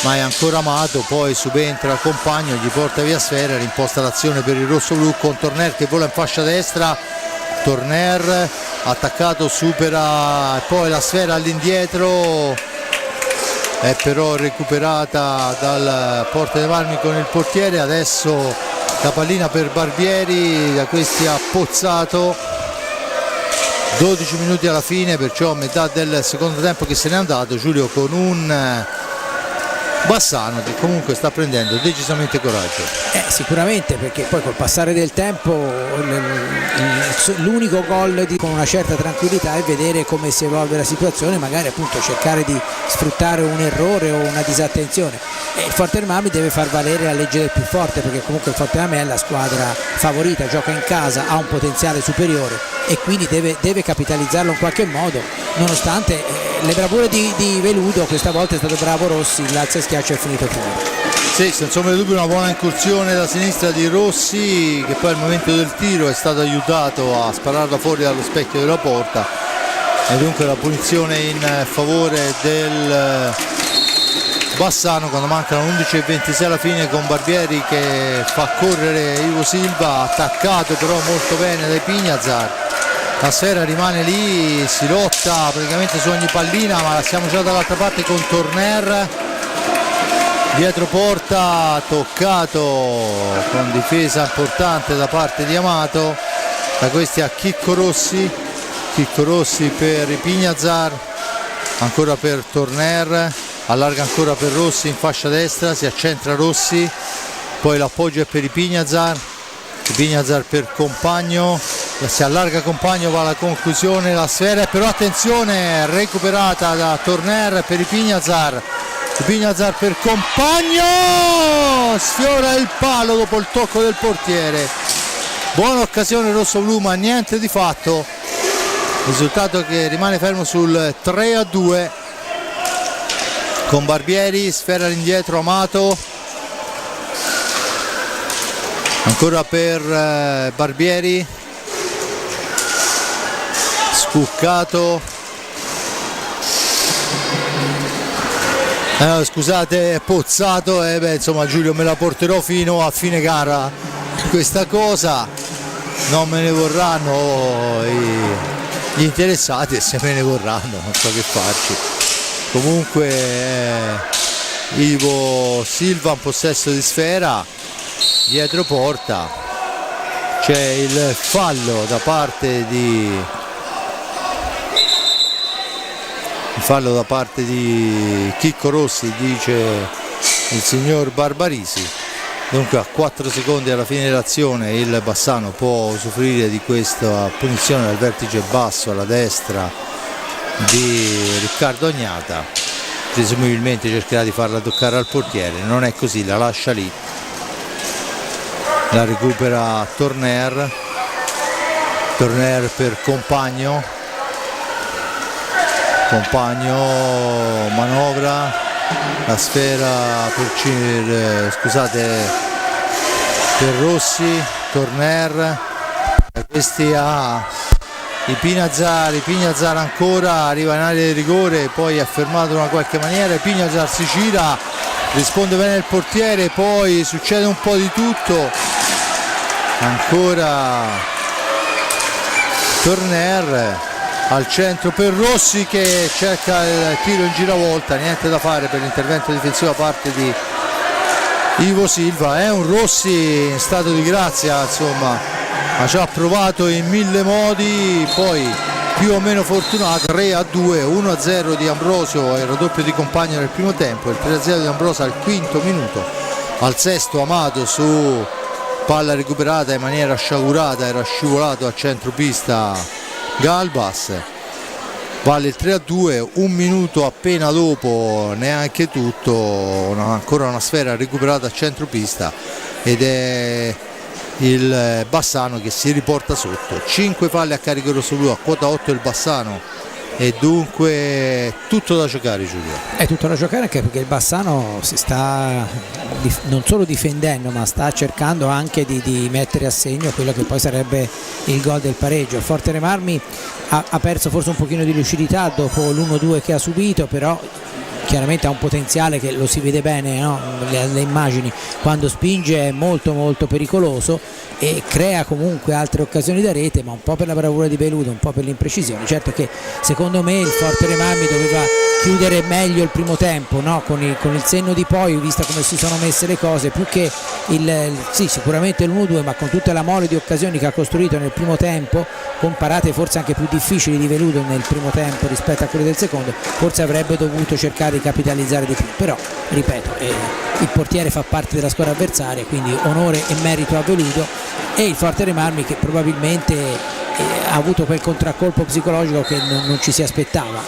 ma è ancora Amato, poi subentra Compagno, gli porta via sfera, rimposta l'azione per il rosso-blu con Torner che vola in fascia destra, Torner attaccato, supera, poi la sfera all'indietro, è però recuperata dal Porta dei Marmi con il portiere, adesso la pallina per Barbieri, da questi ha Pozzato, 12 minuti alla fine, perciò a metà del secondo tempo che se n'è andato Giulio, con un Bassano che comunque sta prendendo decisamente coraggio. Sicuramente, perché poi col passare del tempo l'unico gol con una certa tranquillità è vedere come si evolve la situazione, magari appunto cercare di sfruttare un errore o una disattenzione, e il Forte dei Marmi deve far valere la legge del più forte, perché comunque il Forte dei Marmi è la squadra favorita, gioca in casa, ha un potenziale superiore e quindi deve capitalizzarlo in qualche modo, nonostante le bravure di Veludo. Questa volta è stato bravo Rossi, l'alza schiaccio è finito fuori. Sì, senza ombra di dubbio una buona incursione da sinistra di Rossi, che poi al momento del tiro è stato aiutato a spararla fuori dallo specchio della porta, e dunque la punizione in favore del Bassano quando mancano 11:26 alla fine, con Barbieri che fa correre Ivo Silva, attaccato però molto bene dai Pignazar. La sfera rimane lì, si lotta praticamente su ogni pallina, ma siamo già dall'altra parte con Torner dietro porta, toccato con difesa importante da parte di Amato, da questi a Chicco Rossi per i Pignazar, ancora per Torner, allarga ancora per Rossi in fascia destra, si accentra Rossi, poi l'appoggio è per i Pignazar per Compagno, si allarga Compagno, va alla conclusione, la sfera però attenzione, recuperata da Torner per i Pignazar per Compagno, sfiora il palo dopo il tocco del portiere, buona occasione rosso-blu ma niente di fatto, risultato che rimane fermo sul 3-2 con Barbieri, sfera all'indietro Amato, ancora per Barbieri, scuccato, scusate, Pozzato, insomma Giulio, me la porterò fino a fine gara questa cosa, non me ne vorranno gli interessati, e se me ne vorranno non so che farci. Comunque Ivo Silva in possesso di sfera dietro porta, c'è il fallo da parte di Chicco Rossi, dice il signor Barbarisi, dunque a 4 secondi alla fine dell'azione il Bassano può usufruire di questa punizione al vertice basso alla destra di Riccardo Ognata, presumibilmente cercherà di farla toccare al portiere, non è così, la lascia lì, la recupera Torner per Compagno, manovra, la sfera per Rossi, Torner, questi a Pignazar ancora, arriva in area di rigore, poi è fermato in una qualche maniera, Pignazar si gira, risponde bene il portiere, poi succede un po' di tutto, ancora Turner al centro per Rossi che cerca il tiro in giravolta, niente da fare per l'intervento difensivo da parte di Ivo Silva. È un Rossi in stato di grazia, insomma, ma ci ha provato in mille modi, poi più o meno fortunato. 3-2, 1-0 di Ambrosio, il raddoppio di Compagno nel primo tempo, il 3-0 di Ambrosio al quinto minuto, al sesto Amato su palla recuperata in maniera sciagurata, era scivolato a centropista Galbas, vale il 3-2, un minuto appena dopo, neanche tutto, ancora una sfera recuperata a centropista ed è il Bassano che si riporta sotto. 5 falli a carico rossoblu, a quota 8 il Bassano, e dunque tutto da giocare, Giulio. È tutto da giocare anche perché il Bassano si sta non solo difendendo, ma sta cercando anche di mettere a segno quello che poi sarebbe il gol del pareggio. Il Fortere Marmi ha perso forse un pochino di lucidità dopo l'1-2 che ha subito, però chiaramente ha un potenziale che lo si vede bene, no? le immagini, quando spinge è molto molto pericoloso e crea comunque altre occasioni da rete, ma un po' per la bravura di Beludo, un po' per l'imprecisione. Certo che secondo me il Fortere Marmi doveva chiudere meglio il primo tempo, no? con il senno di poi, vista come si sono messe le cose, più che sicuramente l'1-2, ma con tutta la mole di occasioni che ha costruito nel primo tempo, comparate forse anche più difficili di Veludo nel primo tempo rispetto a quelli del secondo, forse avrebbe dovuto cercare di capitalizzare di più. Però ripeto, il portiere fa parte della squadra avversaria, quindi onore e merito a Veludo, e il Fortere Marmi che probabilmente ha avuto quel contraccolpo psicologico che non ci si aspettava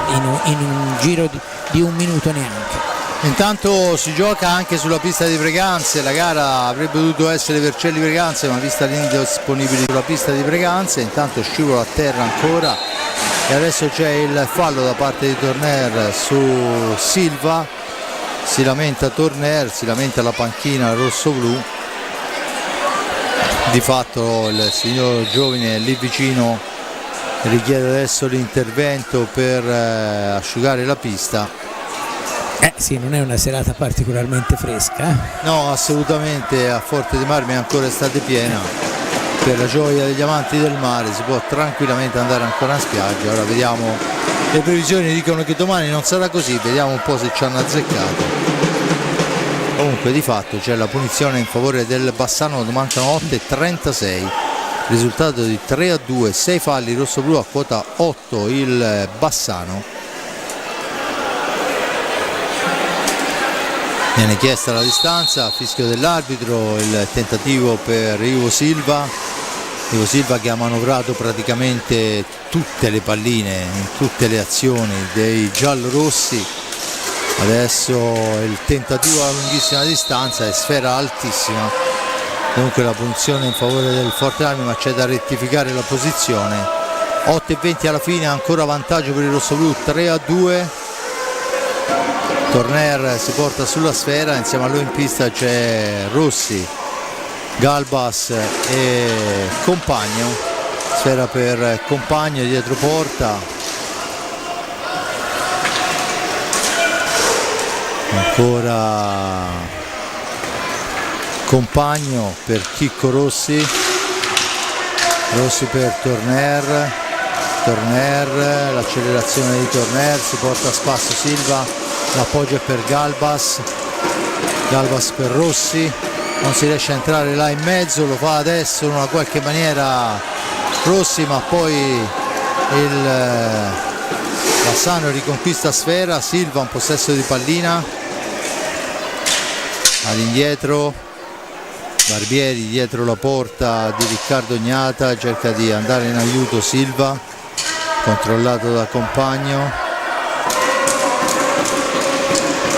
in un giro di un minuto neanche. Intanto si gioca anche sulla pista di Breganze, la gara avrebbe dovuto essere Vercelli Breganze, ma vista l'indisponibile sulla pista di Breganze, intanto scivola a terra ancora e adesso c'è il fallo da parte di Turner su Silva, si lamenta Turner, si lamenta la panchina rosso-blu. Di fatto il signor Giovine lì vicino richiede adesso l'intervento per asciugare la pista. Sì, non è una serata particolarmente fresca. No, assolutamente, a Forte dei Marmi è ancora estate piena, per la gioia degli amanti del mare si può tranquillamente andare ancora in spiaggia. Ora vediamo, le previsioni dicono che domani non sarà così, vediamo un po' se ci hanno azzeccato. Comunque di fatto c'è la punizione in favore del Bassano, mancano 8:36, risultato di 3-2, 6 falli rossoblu, a quota 8 il Bassano. Viene chiesta la distanza, fischio dell'arbitro, il tentativo per Ivo Silva che ha manovrato praticamente tutte le palline in tutte le azioni dei giallorossi. Adesso il tentativo a lunghissima distanza e sfera altissima, dunque la punizione in favore del Forte Marmi, ma c'è da rettificare la posizione. 8:20 alla fine, ancora vantaggio per il rossoblu, 3-2. Turner si porta sulla sfera, insieme a lui in pista c'è Rossi, Galbas e Compagno, sfera per Compagno dietro porta, ancora Compagno per Chicco Rossi, Rossi per Turner, l'accelerazione di Turner, si porta a spasso Silva, l'appoggio è per Galbas per Rossi, non si riesce a entrare là in mezzo, lo fa adesso in una qualche maniera Rossi, ma poi il Bassano riconquista sfera, Silva un possesso di pallina, all'indietro Barbieri dietro la porta di Riccardo Gnata, cerca di andare in aiuto Silva, controllato da Compagno,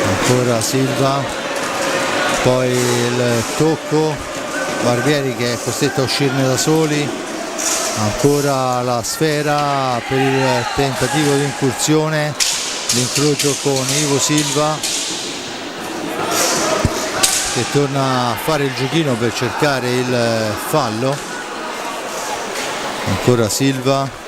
ancora Silva, poi il tocco, Barbieri che è costretto a uscirne da soli, ancora la sfera per il tentativo di incursione, l'incrocio con Ivo Silva che torna a fare il giochino per cercare il fallo. ancora Silva,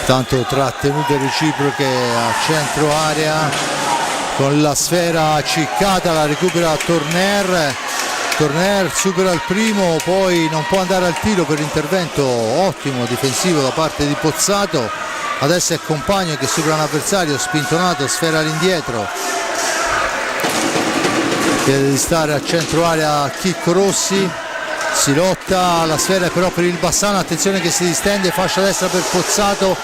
tanto trattenute reciproche a centro area, con la sfera acciccata la recupera Torner, supera il primo, poi non può andare al tiro per intervento ottimo difensivo da parte di Pozzato. Adesso è Compagno che supera un avversario, spintonato, sfera all'indietro, chiede di stare a centro area Chicco Rossi, si lotta, la sfera è però per il Bassano, attenzione che si distende, fascia destra per Pozzato,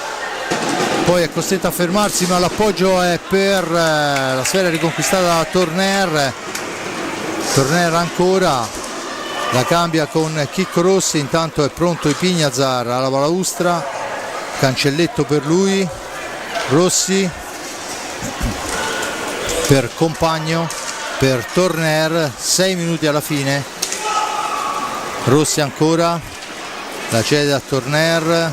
poi è costretto a fermarsi, ma l'appoggio è per la sfera riconquistata da Torner ancora, la cambia con Chicco Rossi, intanto è pronto Ipignazar alla balaustra, cancelletto per lui, Rossi per Compagno, per Torner, 6 minuti alla fine, Rossi ancora, la cede a Torner,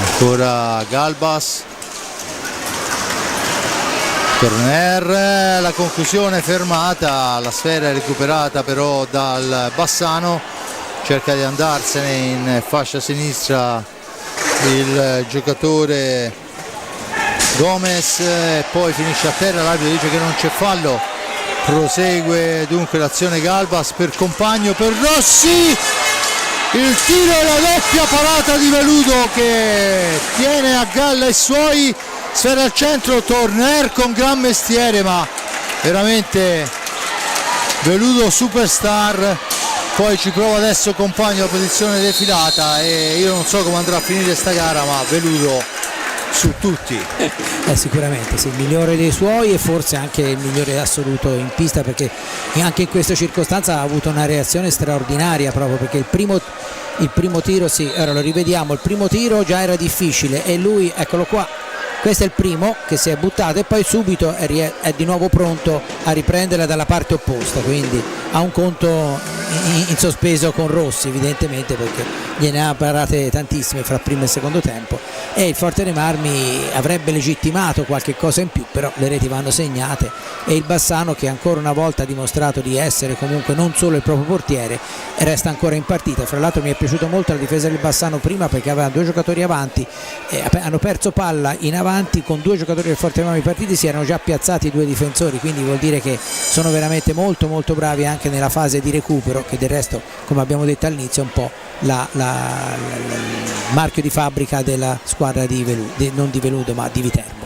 ancora Galbas, Torner, la conclusione fermata, la sfera è recuperata però dal Bassano, cerca di andarsene in fascia sinistra il giocatore Gomez, poi finisce a terra, l'arbitro dice che non c'è fallo, prosegue dunque l'azione Galbas per Compagno, per Rossi, il tiro e la doppia parata di Veludo che tiene a galla i suoi, sfera al centro, Torner con gran mestiere, ma veramente Veludo superstar, poi ci prova adesso Compagno la posizione defilata e io non so come andrà a finire sta gara, ma Veludo su tutti. Sicuramente sì, il migliore dei suoi e forse anche il migliore assoluto in pista, perché anche in questa circostanza ha avuto una reazione straordinaria, proprio perché il primo tiro, sì, ora lo rivediamo, il primo tiro già era difficile e lui, eccolo qua, questo è il primo che si è buttato e poi subito è di nuovo pronto a riprenderla dalla parte opposta, quindi ha un conto in sospeso con Rossi evidentemente, perché gliene ha parate tantissime fra primo e secondo tempo, e il Forte dei Marmi avrebbe legittimato qualche cosa in più, però le reti vanno segnate e il Bassano, che ancora una volta ha dimostrato di essere comunque non solo il proprio portiere, resta ancora in partita. Fra l'altro mi è piaciuta molto la difesa del Bassano prima, perché aveva 2 giocatori avanti, hanno perso palla in avanti con 2 giocatori del Forte dei Marmi partiti, si erano già piazzati 2 difensori, quindi vuol dire che sono veramente molto molto bravi anche nella fase di recupero, che del resto, come abbiamo detto all'inizio, è un po' il marchio di fabbrica della squadra di Veludo, non di Veludo ma di Viterbo.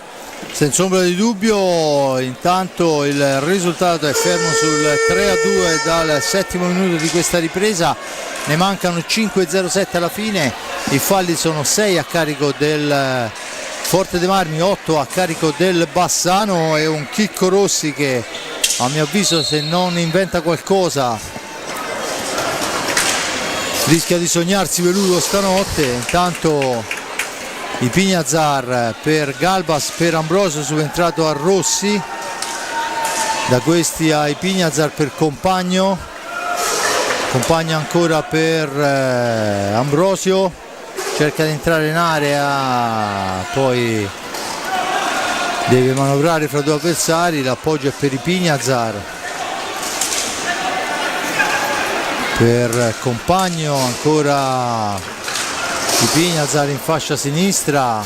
Senza ombra di dubbio, intanto il risultato è fermo sul 3-2 dal 7° minuto di questa ripresa, ne mancano 5:07 alla fine, i falli sono 6 a carico del Forte dei Marmi, 8 a carico del Bassano, e un Chicco Rossi che a mio avviso, se non inventa qualcosa, rischia di sognarsi Veludo stanotte. Intanto Ipignazar per Galbas, per Ambrosio, subentrato a Rossi, da questi a Ipignazar per Compagno ancora per Ambrosio, cerca di entrare in area, poi deve manovrare fra 2 avversari, l'appoggio è per Ipignazar, per Compagno, ancora Ipignazar in fascia sinistra,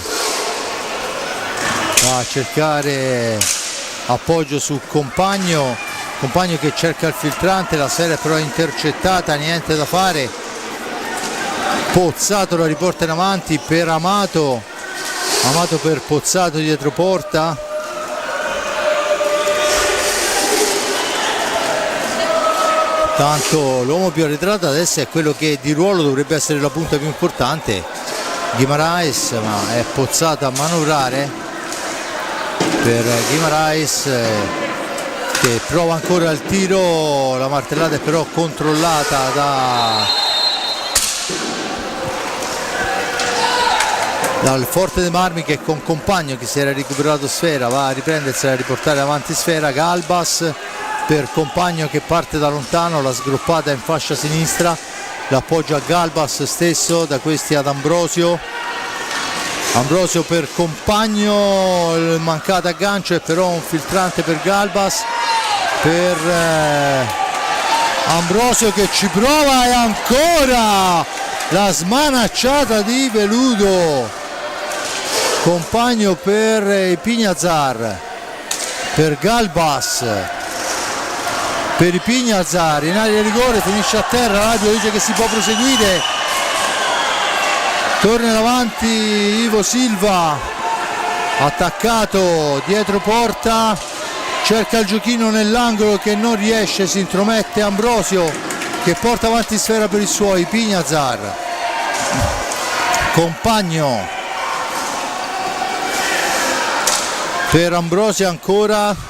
va a cercare appoggio su Compagno che cerca il filtrante, la serie però è intercettata, niente da fare, Pozzato la riporta in avanti per Amato per Pozzato dietro porta, tanto l'uomo più arretrato adesso è quello che di ruolo dovrebbe essere la punta più importante, Guimaraes, ma è Pozzato a manovrare per Guimaraes, che prova ancora il tiro, la martellata è però controllata dal Forte dei Marmi, che con Compagno, che si era recuperato sfera, va a riprendersela, a riportare avanti sfera. Galbas per Compagno che parte da lontano, la sgroppata in fascia sinistra, l'appoggio a Galbas stesso, da questi ad Ambrosio, Ambrosio per Compagno, il mancato aggancio, e però un filtrante per Galbas, per Ambrosio che ci prova, e ancora la smanacciata di Veludo. Compagno per Pignazar, per Galbas, per Pignazar in area di rigore, finisce a terra, l'arbitro dice che si può proseguire. Torna in avanti Ivo Silva, attaccato dietro porta, cerca il giochino nell'angolo che non riesce, si intromette Ambrosio che porta avanti sfera per i suoi. Pignazar, Compagno per Ambrosio ancora,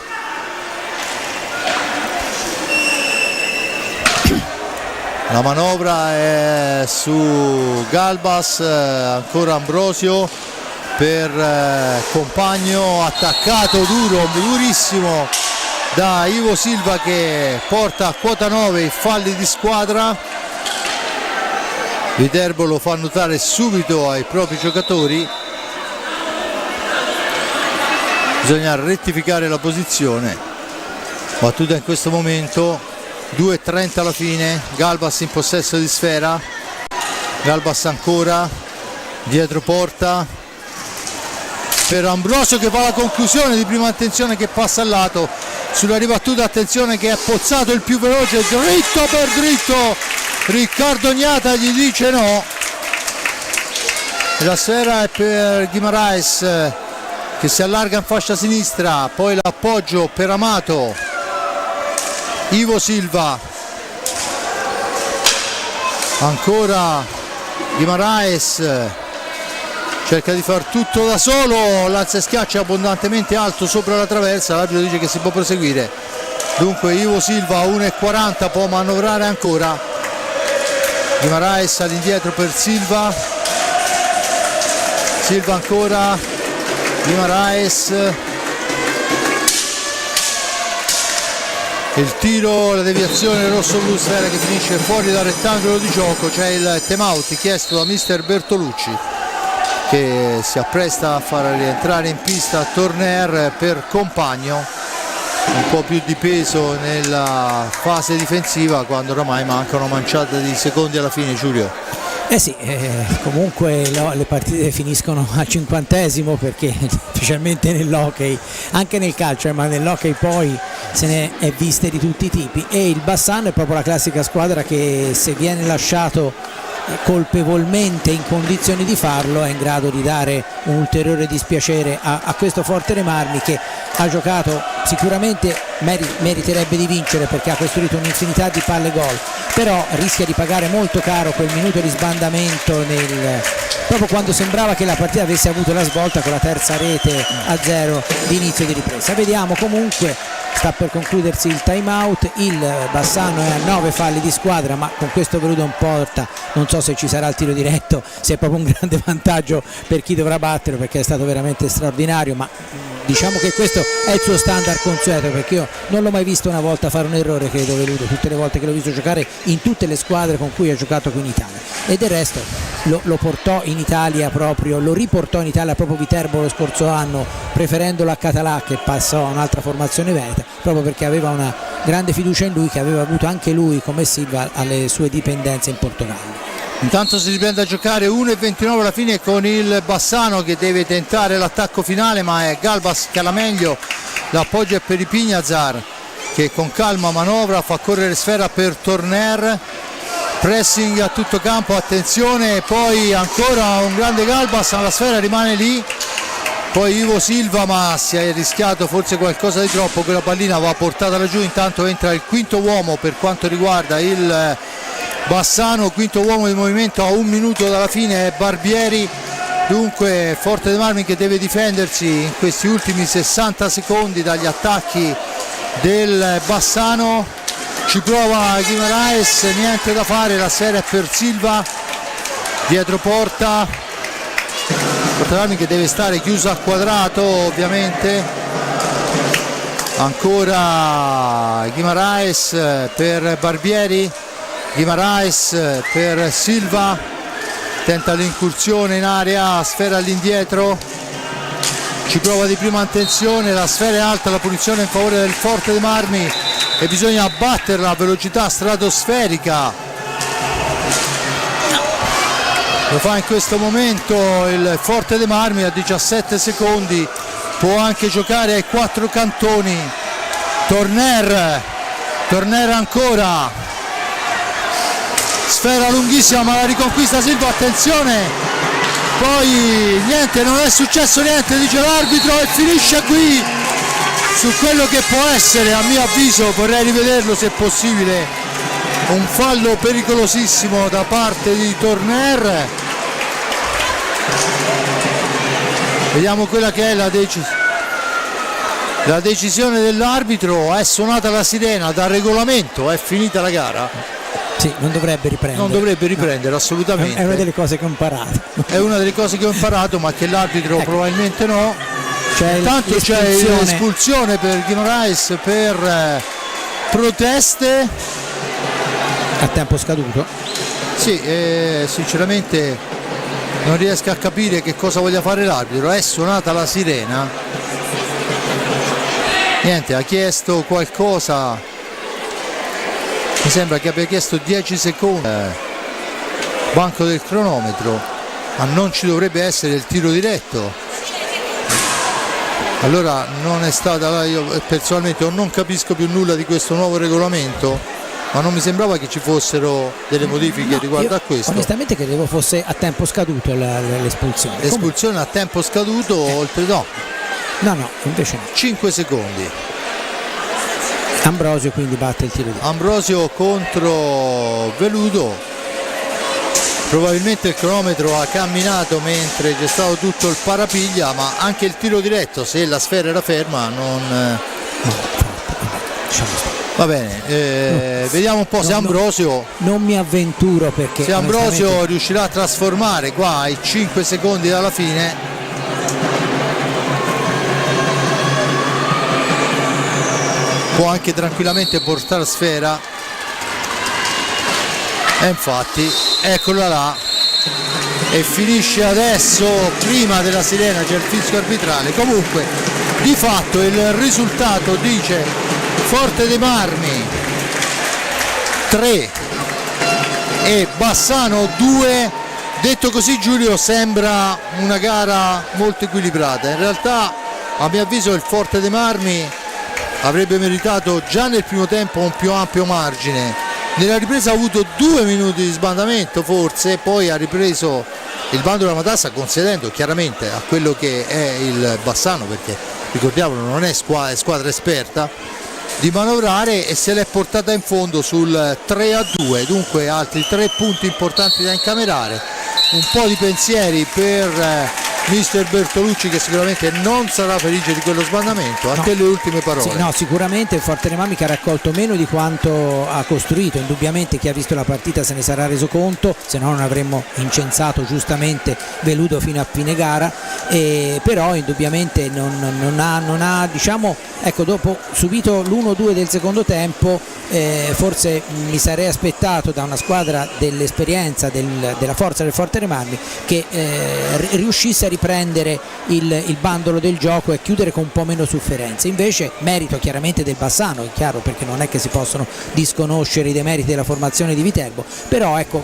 la manovra è su Galbas, ancora Ambrosio per Compagno, attaccato duro, durissimo da Ivo Silva che porta a quota 9 i falli di squadra. Viterbo lo fa notare subito ai propri giocatori, bisogna rettificare la posizione. Battuta in questo momento, 2:30 alla fine, Galbas in possesso di sfera, Galbas ancora dietro porta per Ambrosio che va alla conclusione di prima, attenzione che passa al lato sulla ribattuta, attenzione che è Pozzato il più veloce, dritto per dritto, Riccardo Gnata gli dice no, la sfera è per Guimaraes che si allarga in fascia sinistra, poi l'appoggio per Amato, Ivo Silva, ancora Guimaraes, cerca di far tutto da solo, lanza e schiaccia abbondantemente alto sopra la traversa, l'arbitro dice che si può proseguire. Dunque Ivo Silva 1:40, può manovrare ancora. Guimaraes all'indietro per Silva, Silva ancora, Guimaraes, il tiro, la deviazione rosso-blu, sfera che finisce fuori dal rettangolo di gioco. C'è il time out chiesto da mister Bertolucci che si appresta a far rientrare in pista Torner per Compagno, un po' più di peso nella fase difensiva quando oramai manca una manciata di secondi alla fine. Giulio. Sì, comunque le partite finiscono al 50esimo perché specialmente nell'hockey, anche nel calcio, ma nell'hockey poi se ne è viste di tutti i tipi, e il Bassano è proprio la classica squadra che se viene lasciato colpevolmente in condizioni di farlo è in grado di dare un ulteriore dispiacere a questo Fortere Marmi che ha giocato, sicuramente meriterebbe di vincere perché ha costruito un'infinità di palle gol, però rischia di pagare molto caro quel minuto di sbandamento proprio quando sembrava che la partita avesse avuto la svolta con la terza rete a 0 di inizio di ripresa. Vediamo, comunque sta per concludersi il time out, il Bassano è a 9 falli di squadra, ma con questo Veludo in porta non so se ci sarà il tiro diretto, se è proprio un grande vantaggio per chi dovrà batterlo perché è stato veramente straordinario, ma diciamo che questo è il suo standard consueto perché io non l'ho mai visto una volta fare un errore, credo, Veludo, tutte le volte che l'ho visto giocare in tutte le squadre con cui ha giocato qui in Italia, e del resto lo portò in Italia proprio, lo riportò in Italia proprio Viterbo lo scorso anno, preferendolo a Català che passò a un'altra formazione veneta, proprio perché aveva una grande fiducia in lui, che aveva avuto anche lui come Silva alle sue dipendenze in Portogallo. Intanto si riprende a giocare, 1:29 alla fine con il Bassano che deve tentare l'attacco finale, ma è Galbas che ha la meglio, l'appoggio è per i Pignazar che con calma manovra, fa correre sfera per Torner, pressing a tutto campo, attenzione, poi ancora un grande Galbas, ma la sfera rimane lì, poi Ivo Silva, ma si è rischiato forse qualcosa di troppo, quella pallina va portata laggiù. Intanto entra il quinto uomo per quanto riguarda il Bassano, quinto uomo di movimento a 1 minuto dalla fine è Barbieri. Dunque Forte dei Marmi che deve difendersi in questi ultimi 60 secondi dagli attacchi del Bassano, ci prova Guimaraes, niente da fare, la serie è per Silva dietro porta, Forte dei Marmi che deve stare chiuso a quadrato ovviamente, ancora Guimaraes per Barbieri, Guimaraes per Silva, tenta l'incursione in area, sfera all'indietro, ci prova di prima attenzione, la sfera è alta, la punizione in favore del Forte dei Marmi e bisogna batterla a velocità stratosferica. Lo fa in questo momento il Forte dei Marmi a 17 secondi, può anche giocare ai 4 cantoni. Torner ancora, sfera lunghissima ma la riconquista Silva, attenzione, poi niente, non è successo niente, dice l'arbitro, e finisce qui su quello che può essere, a mio avviso, vorrei rivederlo se possibile, un fallo pericolosissimo da parte di Torner. Vediamo quella che è la decisione dell'arbitro. È suonata la sirena, dal regolamento è finita la gara. Sì, non dovrebbe riprendere. No, assolutamente. È una delle cose che ho imparato. È una delle cose che ho imparato, ma che l'arbitro probabilmente no. Intanto c'è l'espulsione per Guimarães per proteste a tempo scaduto. Sì, sinceramente non riesco a capire che cosa voglia fare l'arbitro. È suonata la sirena, niente, ha chiesto qualcosa, mi sembra che abbia chiesto 10 secondi, banco del cronometro, ma non ci dovrebbe essere il tiro diretto. Allora non è stata, io personalmente non capisco più nulla di questo nuovo regolamento, ma non mi sembrava che ci fossero delle modifiche riguardo a questo. Onestamente credevo fosse a tempo scaduto l'espulsione. L'espulsione a tempo scaduto, oltre no, invece no. 5 secondi. Ambrosio quindi batte il tiro di Ambrosio contro Veludo. Probabilmente il cronometro ha camminato mentre c'è stato tutto il parapiglia, ma anche il tiro diretto, se la sfera era ferma, non va bene. Vediamo un po' se Ambrosio, non mi avventuro, perché se Ambrosio riuscirà a trasformare qua ai 5 secondi dalla fine. Può anche tranquillamente portare sfera, e infatti eccola là, e finisce adesso. Prima della sirena c'è il fischio arbitrale. Comunque di fatto il risultato dice Forte dei Marmi 3 e Bassano 2. Detto così, Giulio, sembra una gara molto equilibrata. In realtà, a mio avviso, il Forte dei Marmi avrebbe meritato già nel primo tempo un più ampio margine. Nella ripresa ha avuto 2 minuti di sbandamento forse, poi ha ripreso il bando della matassa, concedendo chiaramente a quello che è il Bassano, perché ricordiamolo non è squadra esperta, di manovrare, e se l'è portata in fondo sul 3-2. Dunque altri 3 punti importanti da incamerare. Un po' di pensieri per mister Bertolucci, che sicuramente non sarà felice di quello sbandamento. A te le ultime parole. Sì, no, sicuramente il Forte dei Marmi che ha raccolto meno di quanto ha costruito. Indubbiamente chi ha visto la partita se ne sarà reso conto, se no non avremmo incensato giustamente Veludo fino a fine gara, però indubbiamente non ha diciamo, ecco, dopo subito l'1-2 del secondo tempo, forse mi sarei aspettato da una squadra dell'esperienza, della forza del Forte dei Marmi, che riuscisse a riprendere il bandolo del gioco e chiudere con un po' meno sofferenze. Invece merito chiaramente del Bassano, è chiaro, perché non è che si possono disconoscere i demeriti della formazione di Viterbo, però ecco,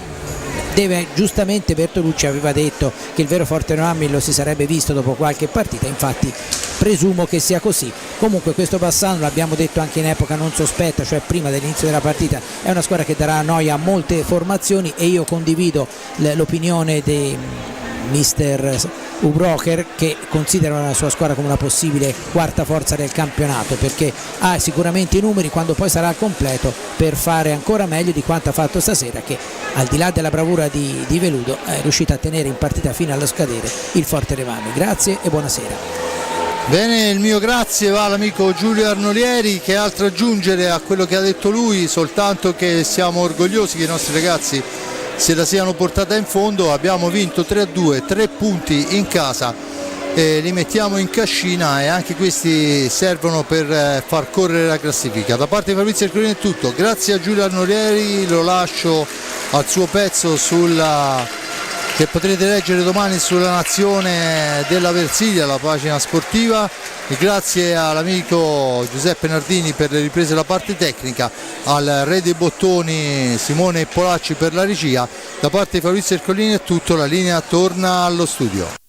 giustamente Bertolucci aveva detto che il vero Forte dei Marmi lo si sarebbe visto dopo qualche partita, infatti presumo che sia così. Comunque questo Bassano, l'abbiamo detto anche in epoca non sospetta, cioè prima dell'inizio della partita, è una squadra che darà noia a molte formazioni, e io condivido l'opinione di mister Ubrocher, che considera la sua squadra come una possibile quarta forza del campionato, perché ha sicuramente i numeri, quando poi sarà al completo, per fare ancora meglio di quanto ha fatto stasera, che al di là della bravura di Veludo è riuscita a tenere in partita fino allo scadere il Forte dei Marmi. Grazie e buonasera. Bene, il mio grazie va all'amico Giulio Arnolieri. Che altro aggiungere a quello che ha detto lui, soltanto che siamo orgogliosi che i nostri ragazzi se la siano portata in fondo. Abbiamo vinto 3-2, 3 punti in casa, li mettiamo in cascina, e anche questi servono per far correre la classifica. Da parte di Fabrizio Ercolini è tutto, grazie a Giulio Arnolieri, lo lascio al suo pezzo sulla che potrete leggere domani sulla Nazione della Versilia, la pagina sportiva. E grazie all'amico Giuseppe Nardini per le riprese della parte tecnica, al re dei bottoni Simone Polacci per la regia. Da parte di Fabrizio Ercolini è tutto, la linea torna allo studio.